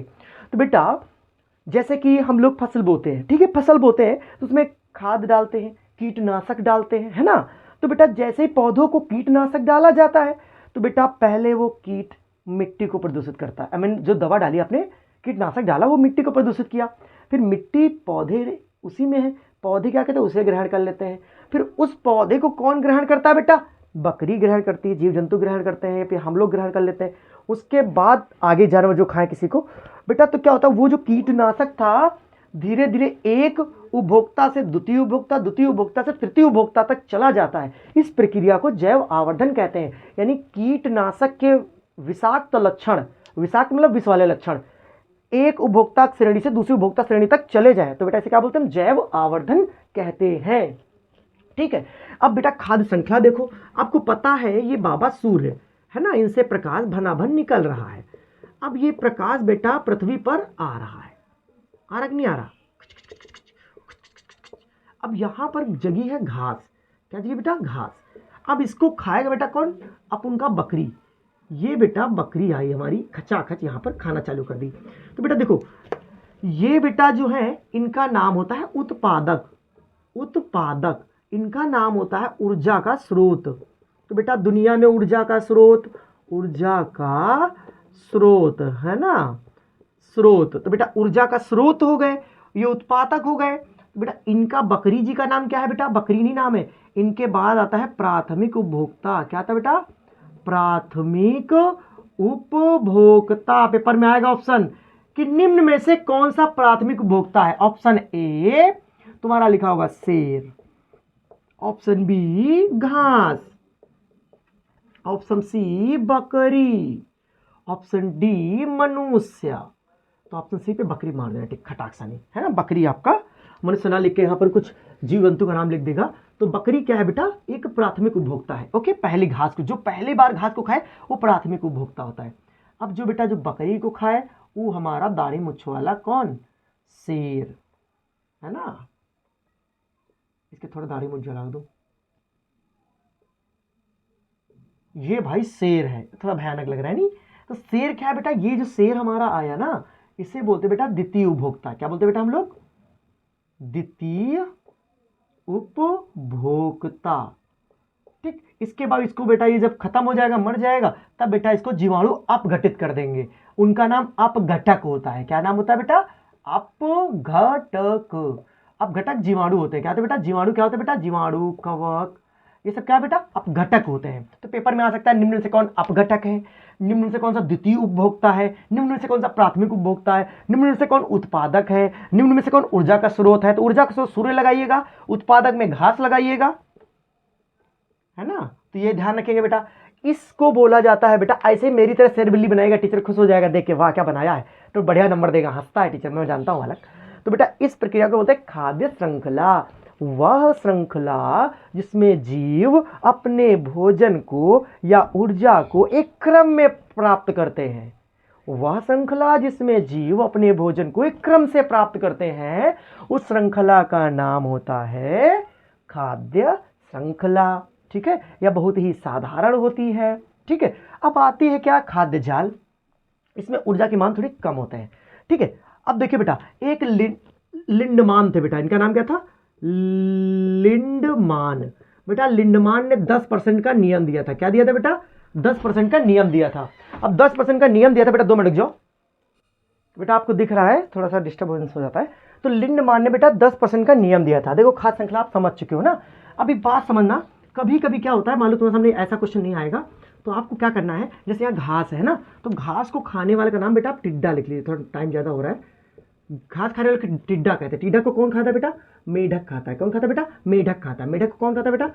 तो बेटा जैसे कि हम लोग फसल बोते हैं, ठीक है, फसल बोते हैं तो उसमें खाद डालते हैं, कीटनाशक डालते हैं, है ना। तो बेटा जैसे ही पौधों को कीटनाशक डाला जाता है तो बेटा पहले वो कीट मिट्टी को प्रदूषित करता है। आई मीन जो दवा डाली आपने, कीटनाशक डाला, वो मिट्टी को प्रदूषित किया। फिर मिट्टी, पौधे उसी में है, पौधे क्या कहते हैं, उसे ग्रहण कर लेते हैं। फिर उस पौधे को कौन ग्रहण करता है बेटा? बकरी ग्रहण करती है, जीव जंतु ग्रहण करते हैं, फिर हम लोग ग्रहण कर लेते हैं। उसके बाद आगे जानवर जो खाएं किसी को बेटा, तो क्या होता है, वो जो कीटनाशक था धीरे धीरे एक उपभोक्ता से द्वितीय उपभोक्ता, द्वितीय उपभोक्ता से तृतीय उपभोक्ता तक चला जाता है। इस प्रक्रिया को जैव आवर्धन कहते हैं। यानी कीटनाशक के विषाक्त लक्षण, विषाक्त मतलब विष वाले लक्षण, एक उपभोक्ता श्रेणी से दूसरी उपभोक्ता श्रेणी तक चले जाए तो बेटा इसे क्या बोलते हैं? जैव आवर्धन कहते हैं। ठीक है, अब बेटा खाद्य श्रृंखला देखो, आपको पता है ये बाबा सूर्य है ना, इनसे प्रकाश भनाभन निकल रहा है। अब ये प्रकाश बेटा पृथ्वी पर आ रहा है, आ रहा कि नहीं आ रहा? अब यहां पर जगी है घास, क्या जगी बेटा? घास। अब इसको खाएगा बेटा कौन? अपन का बकरी। ये बेटा बकरी आई हमारी, खचाखच यहां पर खाना चालू कर दी। तो बेटा देखो, ये बेटा जो है इनका नाम होता है उत्पादक। उत्पादक, इनका नाम होता है ऊर्जा का स्रोत। तो बेटा दुनिया में ऊर्जा का स्रोत, ऊर्जा का स्रोत है ना, स्रोत। तो बेटा ऊर्जा का स्रोत हो गए, ये उत्पादक हो गए। तो बेटा इनका, बकरी जी का नाम क्या है बेटा? बकरी नहीं नाम है। इनके बाद आता है प्राथमिक उपभोक्ता। क्या था बेटा? प्राथमिक उपभोक्ता। पेपर में आएगा ऑप्शन कि निम्न में से कौन सा प्राथमिक उपभोक्ता है? ऑप्शन ए तुम्हारा लिखा होगा शेर, ऑप्शन बी घास, ऑप्शन सी बकरी, ऑप्शन डी मनुष्य। तो ऑप्शन सी पे बकरी मार देना, ठीक, खटाक सा नहीं है ना। बकरी आपका मनुष्य ना लिख के यहाँ पर कुछ जीव जंतु का नाम लिख देगा। तो बकरी क्या है बेटा? एक प्राथमिक उपभोक्ता है। ओके, पहली घास को, जो पहली बार घास को खाए वो प्राथमिक उपभोक्ता होता है। अब जो बेटा जो बकरी को खाए वो हमारा दाढ़ी मुछ वाला कौन? शेर है ना। इसके थोड़ा दाढ़ी मुछ जला दो। ये भाई शेर है, थोड़ा भयानक लग रहा है नहीं? तो शेर क्या है बेटा? ये जो शेर हमारा आया ना, इसे बोलते बेटा द्वितीय उपभोक्ता। क्या बोलते बेटा हम लोग? द्वितीय उपभोक्ता। ठीक, इसके बाद इसको बेटा ये जब खत्म हो जाएगा, मर जाएगा, तब बेटा इसको जीवाणु अपघटित कर देंगे। उनका नाम अपघटक होता है। क्या नाम होता है बेटा? अपघटक। अपघटक जीवाणु होते हैं। क्या होते हैं बेटा? जीवाणु क्या होते हैं बेटा? जीवाणु, कवक, ये सब क्या है बेटा? अपघटक होते हैं। तो पेपर में आ सकता है निम्न से कौन अपघटक है, निम्न से कौन सा द्वितीय उपभोक्ता है, निम्न से कौन सा प्राथमिक उपभोक्ता है, निम्न से कौन उत्पादक है, निम्न में से कौन ऊर्जा का स्रोत है। तो ऊर्जा का स्रोत सूर्य लगाइएगा, उत्पादक में घास लगाइएगा, है ना। तो ये ध्यान रखेंगे बेटा। इसको बोला जाता है बेटा, ऐसे मेरी तरह शेर बिल्ली बनाएगा, टीचर खुश हो जाएगा देख के, वाह क्या बनाया है, तो बढ़िया नंबर देगा, हंसता है टीचर, मैं जानता हूं हालत। तो बेटा इस प्रक्रिया को बोलते हैं खाद्य श्रृंखला। वह श्रृंखला जिसमें जीव अपने भोजन को या ऊर्जा को एक क्रम में प्राप्त करते हैं। वह श्रृंखला जिसमें जीव अपने भोजन को एक क्रम से प्राप्त करते हैं, उस श्रृंखला का नाम होता है खाद्य श्रृंखला। ठीक है, यह बहुत ही साधारण होती है। ठीक है, अब आती है क्या? खाद्य जाल। इसमें ऊर्जा की मांग थोड़ी कम होते हैं। ठीक है, अब देखिए बेटा, एक लिंडमान थे बेटा, इनका नाम क्या था? लिंडमान। बेटा लिंडमान ने 10% का नियम दिया था। क्या दिया था बेटा? 10% का नियम दिया था। अब 10% का नियम दिया था बेटा, 2 मिनट जाओ बेटा, आपको दिख रहा है थोड़ा सा डिस्टर्बेंस हो जाता है। तो लिंडमान ने बेटा 10% का नियम दिया था। देखो खाद्य श्रृंखला आप समझ चुके हो ना। अभी बात समझना, कभी कभी क्या होता है, मान लो तुम्हारे सामने ऐसा क्वेश्चन नहीं आएगा तो आपको क्या करना है, जैसे यहाँ घास है ना, तो घास को खाने वाले का नाम बेटा आप टिड्डा लिख लीजिए, थोड़ा टाइम ज़्यादा हो रहा है। घास खाने वाले को टिड्डा कहते हैं। टिड्डा को कौन खाता है बेटा? मेढक खाता है। कौन खाता है बेटा? मेढक खाता है। मेढक को कौन खाता है बेटा?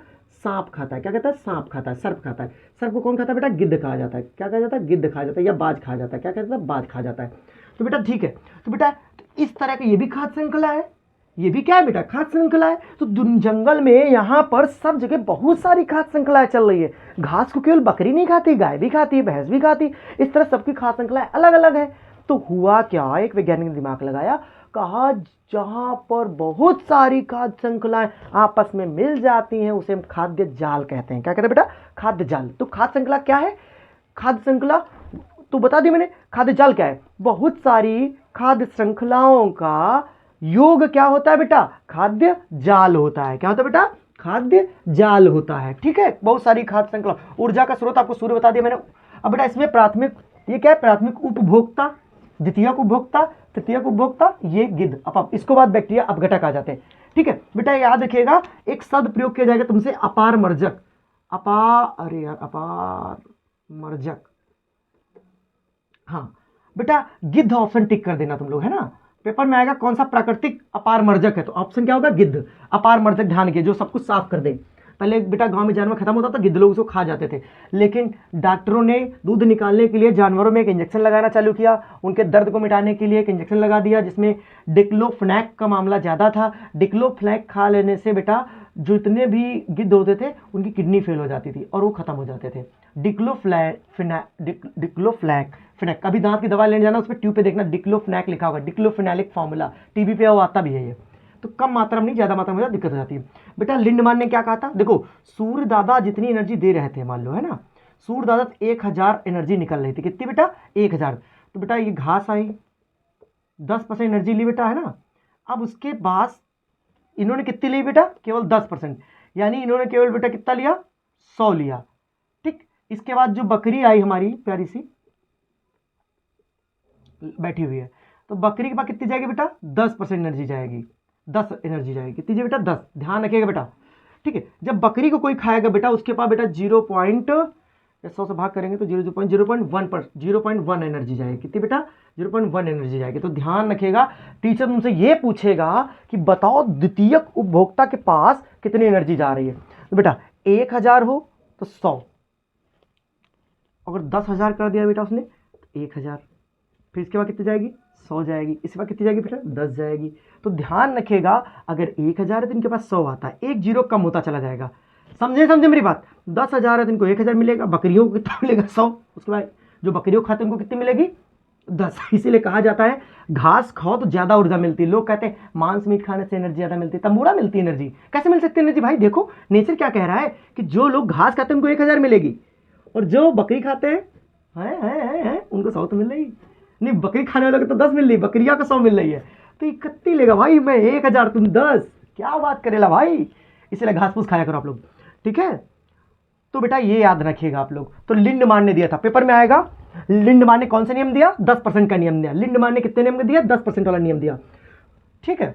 सांप खाता है। क्या कहता है? सांप खाता है। सर्प खाता है। सर्प को कौन खाता है बेटा? गिद्ध खा जाता है। क्या कहा जाता है? गिद्ध खा जाता है या बाज खा जाता है। क्या कहता है? बाज खा जाता है। तो बेटा ठीक है, तो बेटा इस तरह का ये भी खाद्य श्रृंखला है, ये भी क्या है बेटा? खाद्य श्रृंखला है। तो जंगल में यहाँ पर सब जगह बहुत सारी खाद्य श्रृंखलाएं चल रही है। घास को केवल बकरी नहीं खाती, गाय भी खाती है, भैंस भी खाती, इस तरह सबकी खाद्य श्रृंखलाएं अलग अलग है। तो हुआ क्या, एक वैज्ञानिक ने दिमाग लगाया, कहा जहां पर बहुत सारी खाद्य श्रृंखलाएं आपस में मिल जाती हैं उसे हम खाद्य जाल कहते हैं। क्या कहते हैं बेटा? खाद्य जाल। तो खाद्य श्रृंखला क्या है? खाद्य श्रृंखला तो बता दी मैंने। खाद्य जाल क्या है? बहुत सारी खाद्य श्रृंखलाओं का योग क्या होता है बेटा? खाद्य जाल होता है। क्या होता है बेटा? खाद्य जाल होता है। ठीक है, बहुत सारी खाद्य श्रृंखला। ऊर्जा का स्रोत आपको सूर्य बता दिया मैंने। अब बेटा इसमें प्राथमिक, ये क्या है? प्राथमिक उपभोक्ता, द्वितीयक उपभोक्ता, तृतीयक उपभोक्ता, ये गिद्ध। अब इसको बाद बैक्टीरिया अपघटक आ जाते हैं। ठीक है बेटा, याद रखिएगा एक शब्द प्रयोग किया जाएगा तुमसे, अपार मर्जक। अपार मर्जक। हाँ बेटा, गिद्ध ऑप्शन टिक कर देना तुम लोग, है ना? पेपर में आएगा कौन सा प्राकृतिक अपार मर्जक है, तो ऑप्शन क्या होगा? गिद्ध। अपार मर्जक ध्यान के जो सब कुछ साफ कर दे। पहले बेटा गांव में जानवर खत्म होता था, गिद्ध लोग उसको खा जाते थे, लेकिन डॉक्टरों ने दूध निकालने के लिए जानवरों में एक इंजेक्शन लगाना चालू किया। उनके दर्द को मिटाने के लिए एक इंजेक्शन लगा दिया जिसमें डिक्लोफेनेक का मामला ज़्यादा था। डिक्लोफेनेक खा लेने से बेटा जितने भी गिद्ध होते थे उनकी किडनी फेल हो जाती थी और वो खत्म हो जाते थे। डिक्लोफेनेक कभी दांत की दवा लेने जाना, उस पर ट्यूब पे देखना डिक्लोफेनेक लिखा होगा, डिक्लोफेनालिक फॉर्मूला, टीवी पे वो आता भी है ये। तो कम मात्रा में नहीं, ज्यादा मात्रा में दिक्कत हो जाती है। बेटा लिंडमान ने क्या कहा था? देखो सूर्य दादा जितनी एनर्जी दे रहे थे, मान लो, है ना, सूर्य दादा 1000 एनर्जी निकल रही थी। कितनी बेटा? 1000। तो बेटा ये घास आई, 10% एनर्जी ली बेटा, है ना। अब उसके बाद इन्होंने कितनी ली बेटा? केवल 10%, यानी इन्होंने केवल बेटा कितना लिया? 100 लिया। ठीक, इसके बाद जो बकरी आई हमारी प्यारी सी बैठी हुई है, तो बकरी के पास कितनी जाएगी बेटा? 10% एनर्जी जाएगी। 10 एनर्जी जाएगी। कितनी जाएगी बेटा? 10। ध्यान रखिएगा बेटा। ठीक है, जब बकरी को कोई खाएगा बेटा उसके पास बेटा 100 से भाग करेंगे तो 0.1 एनर्जी जाएगी। कितनी बेटा? 0.1 एनर्जी जाएगी। तो ध्यान रखिएगा, टीचर तुमसे ये पूछेगा कि बताओ द्वितीयक उपभोक्ता के पास कितनी एनर्जी जा रही है। तो बेटा 1000 हो तो 100, अगर 10,000 कर दिया बेटा उसने तो 1000, फिर इसके बाद कितनी जाएगी? 100 जाएगी। इसके बाद कितनी जाएगी बेटा? 10 जाएगी। तो ध्यान रखिएगा, अगर 1000 है तो इनके पास 100 आता है, एक जीरो कम होता चला जाएगा। समझे मेरी बात? 10,000 है तो इनको 1000 मिलेगा, बकरियों को कितना मिलेगा? 100। उसके बाद जो बकरियों खाते हैं उनको कितनी मिलेगी? 10। इसीलिए कहा जाता है घास खाओ तो ज्यादा ऊर्जा मिलती है। लोग कहते हैं मांस मीट खाने से एनर्जी ज्यादा मिलती है, तंबूरा मिलती है एनर्जी। कैसे मिल सकती है एनर्जी भाई? देखो नेचर क्या कह रहा है कि जो लोग घास खाते हैं उनको 1000 मिलेगी, और जो बकरी खाते हैं उनको 100 तो मिल रही नहीं। बकरी खाने वालों को तो 10 मिल रही, बकरिया को 100 मिल रही है। तो ये कितनी लेगा भाई? मैं 1000 तुम 10, क्या बात करेला भाई। इसलिए घास फूस खाया करो आप लोग, ठीक है। तो बेटा ये याद रखिएगा आप लोग। तो लिंडमान ने दिया था, पेपर में आएगा, लिंडमान ने कौन सा नियम दिया? 10% का नियम दिया। लिंडमान ने कितने नियम दिया? 10% वाला नियम दिया। ठीक है,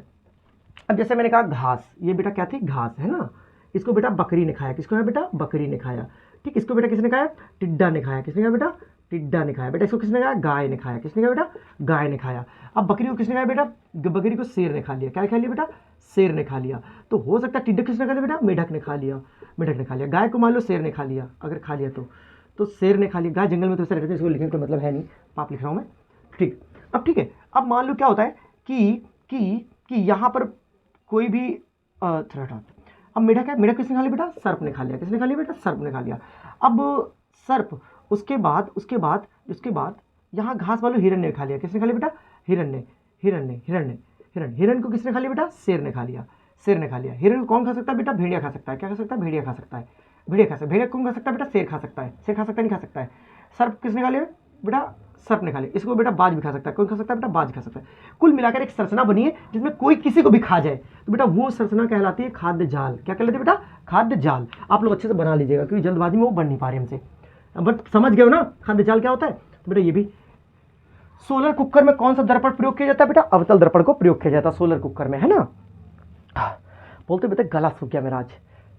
अब जैसे मैंने कहा घास, ये बेटा क्या थी? घास, है ना। इसको बेटा बकरी ने खाया। किसको है बेटा? बकरी ने खाया। ठीक, इसको बेटा किसने खाया? टिड्डा ने खाया। किसने खाया बेटा? टिड्डा ने खाया। बेटा इसको किसने खाया? गाय ने खाया। किसने खाया बेटा? गाय ने खाया। अब बकरी को किसने खाया बेटा? बकरी को शेर ने खा लिया। क्या खा लिया बेटा? शेर ने खा लिया। तो हो सकता है टिड्डा किसने खा लिया बेटा? मेढक ने खा लिया। मेढक ने खा लिया। गाय को मान लो शेर ने खा लिया, अगर खा लिया तो शेर ने खा लिया। गाय जंगल में तो ऐसे रहते हैं, इसको लिखने का मतलब है नहीं, पाप लिख रहा हूँ मैं। ठीक, अब ठीक है, अब मान लो क्या होता है कि यहाँ पर कोई भी अब मेढक है, मेढक किसने खा लिया बेटा? सर्प ने खा लिया। किसने खा लिया बेटा? सर्प ने खा लिया। अब सर्प, उसके बाद यहाँ घास वालों हिरण ने खा लिया। किसने खा लिया बेटा? हिरण को किसने खा लिया बेटा? शेर ने खा लिया। शेर ने खा लिया। हिरण को कौन खा सकता है बेटा? भेड़िया खा सकता है। क्या खा सकता है? भेड़िया खा सकता है। भेड़िया कौन खा सकता है बेटा? शेर खा सकता है। शेर खा सकता है? नहीं खा सकता है। सर्प किसने खा लिया बेटा? सर्प ने खा लिया। इसको बेटा बाज भी खा सकता है। कौन खा सकता है बेटा? बाज खा सकता है। कुल मिलाकर एक संरचना बनी है जिसमें कोई किसी को भी खा जाए, तो बेटा वो संरचना कहलाती है खाद्य जाल। क्या कहलाती है बेटा? खाद्य जाल। आप लोग अच्छे से बना लीजिएगा क्योंकि जल्दबाजी में वो बन नहीं पा रहे हमसे, बट समझ गए हो ना खाद्य जाल क्या होता है। तो बेटा ये भी सोलर कुकर में कौन सा दर्पण प्रयोग किया जाता है बेटा? अवतल दर्पण को प्रयोग किया जाता है सोलर कुकर में, है ना। बोलते बेटा गला सूख गया मेरा आज।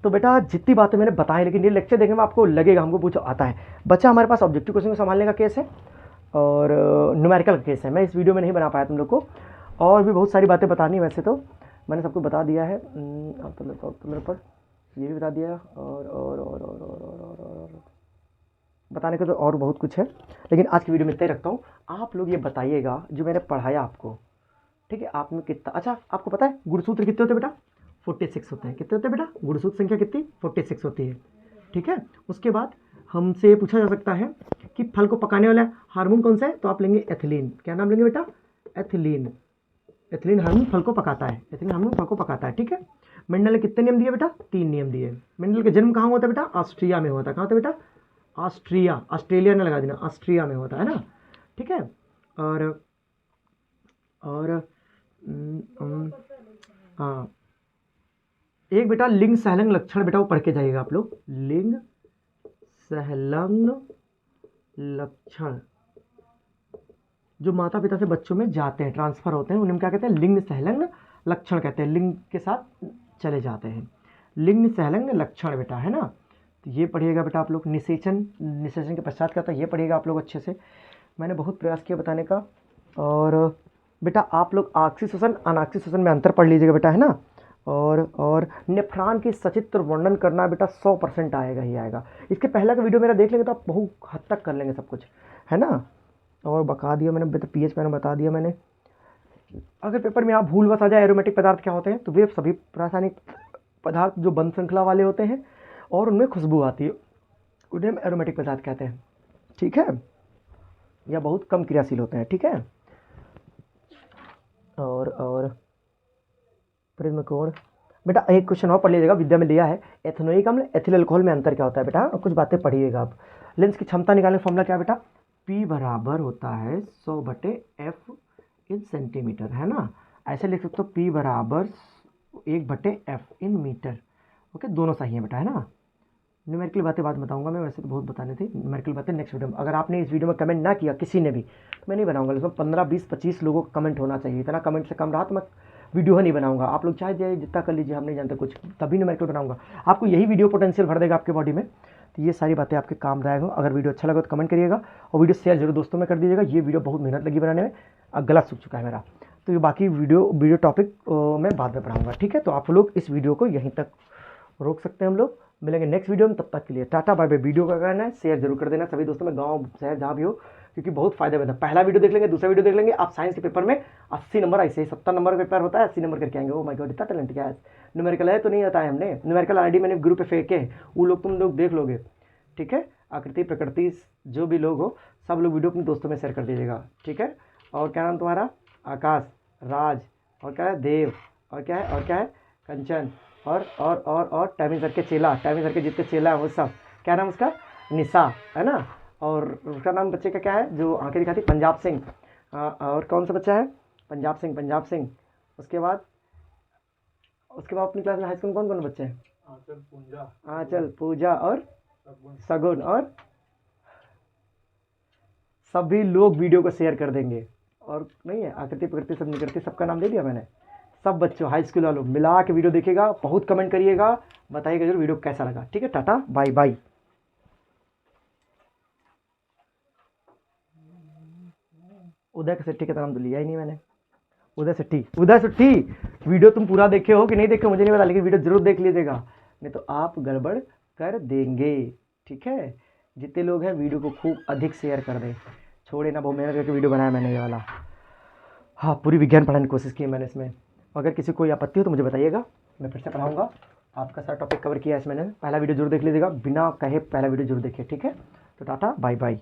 तो बेटा जितनी बातें मैंने बताई, लेकिन ये लेक्चर देखने में आपको लगेगा हमको कुछ आता है। बच्चा हमारे पास ऑब्जेक्टिव क्वेश्चन को संभालने का केस है और न्यूमेरिकल का केस है। मैं इस वीडियो में नहीं बना पाया तुम लोग को, और भी बहुत सारी बातें बतानी, वैसे तो मैंने सबको बता दिया है। पर ये भी बता दिया, और बताने को तो और बहुत कुछ है, लेकिन आज की वीडियो में इतना ही रखता हूँ। आप लोग ये बताइएगा जो मैंने पढ़ाया आपको, ठीक है, आप में कितना, अच्छा आपको पता है गुणसूत्र कितने होते हैं बेटा? 46 होते हैं। कितने होते हैं बेटा? गुणसूत्र संख्या कितनी? 46 होती है, ठीक है। उसके बाद हमसे पूछा जा सकता है कि फल को पकाने वाला हार्मोन कौन सा है, तो आप लेंगे एथिलीन। क्या नाम लेंगे बेटा? एथिलीन। एथिलीन हार्मोन फल को पकाता है, एथिलीन हार्मोन फल को पकाता है, ठीक है। मेंडल ने कितने नियम दिए बेटा? 3 नियम दिए। मेंडल का जन्म कहाँ हुआ था बेटा? ऑस्ट्रिया में हुआ था। कहाँ होता है बेटा? ऑस्ट्रिया, ऑस्ट्रेलिया ने लगा देना, ऑस्ट्रिया में होता है ना, ठीक है। और हाँ, एक बेटा लिंग सहलंग लक्षण, बेटा वो पढ़ के जाइएगा आप लोग। लिंग सहलंग लक्षण जो माता पिता से बच्चों में जाते हैं, ट्रांसफर होते हैं, उन्हें क्या कहते हैं? लिंग सहलंग लक्षण कहते हैं। लिंग के साथ चले जाते हैं, लिंग सहलंग लक्षण बेटा, है ना। तो ये पढ़िएगा बेटा आप लोग। निषेचन, निषेचन के पश्चात क्या होता है ये पढ़िएगा आप लोग अच्छे से। मैंने बहुत प्रयास किया बताने का। और बेटा आप लोग ऑक्सीशोषण अनऑक्सीशोषण में अंतर पढ़ लीजिएगा बेटा, है ना। और नेफ्रॉन की सचित्र वर्णन करना बेटा 100% आएगा ही आएगा। इसके पहला का वीडियो मेरा देख लेंगे तो आप बहुत हद तक कर लेंगे सब कुछ, है ना। और बता दिया मैंने बेटा, पीएच मैंने बता दिया मैंने। अगर पेपर में आप भूल बस आ जाए एरोमेटिक पदार्थ क्या होते हैं, तो वे सभी रासायनिक पदार्थ जो बंद श्रृंखला वाले होते हैं और उनमें खुशबू आती है, उन्हें हम एरोमेटिक पदार्थ कहते हैं, ठीक है, या बहुत कम क्रियाशील होते हैं, ठीक है। और प्रिज्म कोण बेटा एक क्वेश्चन और पढ़ लीजिएगा, विद्या में लिया है। एथेनोइक अम्ल एथिल अल्कोहल में अंतर क्या होता है बेटा? कुछ बातें पढ़िएगा आप। लेंस की क्षमता निकालने फॉर्मूला क्या है बेटा? P बराबर होता है 100/F इन सेंटीमीटर, है ना। ऐसे लिख सकते हो P बराबर 1/F इन मीटर। ओके, दोनों सही है बेटा, है ना। न्यूमेरिकल बातें बाद बताऊंगा मैं, वैसे तो बहुत बताने थे। न्यूमेरिकल बातें नेक्स्ट वीडियो में। अगर आपने इस वीडियो में कमेंट ना किया किसी ने भी, तो मैं नहीं बनाऊंगा। इसमें 15, 20, 25 लोगों का कमेंट होना चाहिए। इतना कमेंट से कम रहा तो मैं वीडियो नहीं बनाऊंगा। आप लोग चाहे जितना कर लीजिए, हम नहीं जानते कुछ, तभी न्यूमेरिकल बनाऊंगा। आपको यही वीडियो पोटेंशियल भर देगा आपके बॉडी में। तो ये सारी बातें आपके काम लायक हो। अगर वीडियो अच्छा लगा तो कमेंट करिएगा और वीडियो शेयर जरूर दोस्तों में कर दीजिएगा। ये वीडियो बहुत मेहनत लगी बनाने में, गला सूख चुका है मेरा। तो ये बाकी वीडियो टॉपिक मैं बाद में पढ़ाऊंगा, ठीक है। तो आप लोग इस वीडियो को यहीं तक रोक सकते हैं। हम लोग मिलेंगे नेक्स्ट वीडियो में, तब तक के लिए टाटा बाय बाय। वीडियो का करना है शेयर जरूर कर देना सभी दोस्तों में, गांव शहर जहाँ भी हो, क्योंकि बहुत फायदेमंद है। पहला वीडियो देख लेंगे, दूसरा वीडियो देख लेंगे, आप साइंस के पेपर में 80 नंबर, ऐसे ही 70 नंबर का पेपर होता है, 80 नंबर करके आएंगे। ओ माय गॉड, इतना टैलेंट क्या है। न्यूमेरिकल है तो नहीं आता है हमने, न्यूमेरिकल ऑलरेडी मैंने ग्रुप पे फेंके, वो लोग तुम लोग देख लोगे, ठीक है। आकृति प्रकृति जो भी लोग हो, सब लोग वीडियो अपने दोस्तों में शेयर कर दीजिएगा, ठीक है। और क्या नाम तुम्हारा? आकाश, राज, और क्या है? देव, और क्या है? कंचन, और टाइमिंग सर के चेला, टाइमिंग सर के जितने चेला है वो सब। क्या नाम उसका? निशा, है ना। और उसका नाम बच्चे का क्या है जो आंखें दिखाती? पंजाब सिंह। और कौन सा बच्चा है? पंजाब सिंह। उसके बाद अपनी क्लास में हाई स्कूल कौन बच्चे हैं? आंचल, पूजा और सगुन। और सभी लोग वीडियो को शेयर कर देंगे। और नहीं है आकृति प्रकृति सब निकृति, सबका नाम दे दिया मैंने। सब बच्चों हाई स्कूल वालों मिला के वीडियो देखिएगा, बहुत कमेंट करिएगा, बताइएगा जरूर वीडियो कैसा लगा, ठीक है। Tata bye bye. Uday Shetty का नाम तो लिया ही नहीं मैंने। उदय सेट्टी वीडियो तुम पूरा देखे हो कि नहीं देखे मुझे नहीं पता, लेकिन वीडियो जरूर देख लीजिएगा, नहीं तो आप गड़बड़ कर देंगे, ठीक है। जितने लोग हैं वीडियो को खूब अधिक शेयर कर दें, छोड़े ना, बहुत मेहनत करके वीडियो बनाया मैंने ये वाला। हाँ, पूरी विज्ञान पढ़ाने की कोशिश की है मैंने इसमें। अगर किसी को कोई आपत्ति हो तो मुझे बताइएगा, मैं फिर से पढ़ाऊँगा। आपका सारा टॉपिक कवर किया है इसमें। पहला वीडियो जरूर देख लीजिएगा, बिना कहे पहला वीडियो जरूर देखिए, ठीक है। तो टाटा बाय बाय।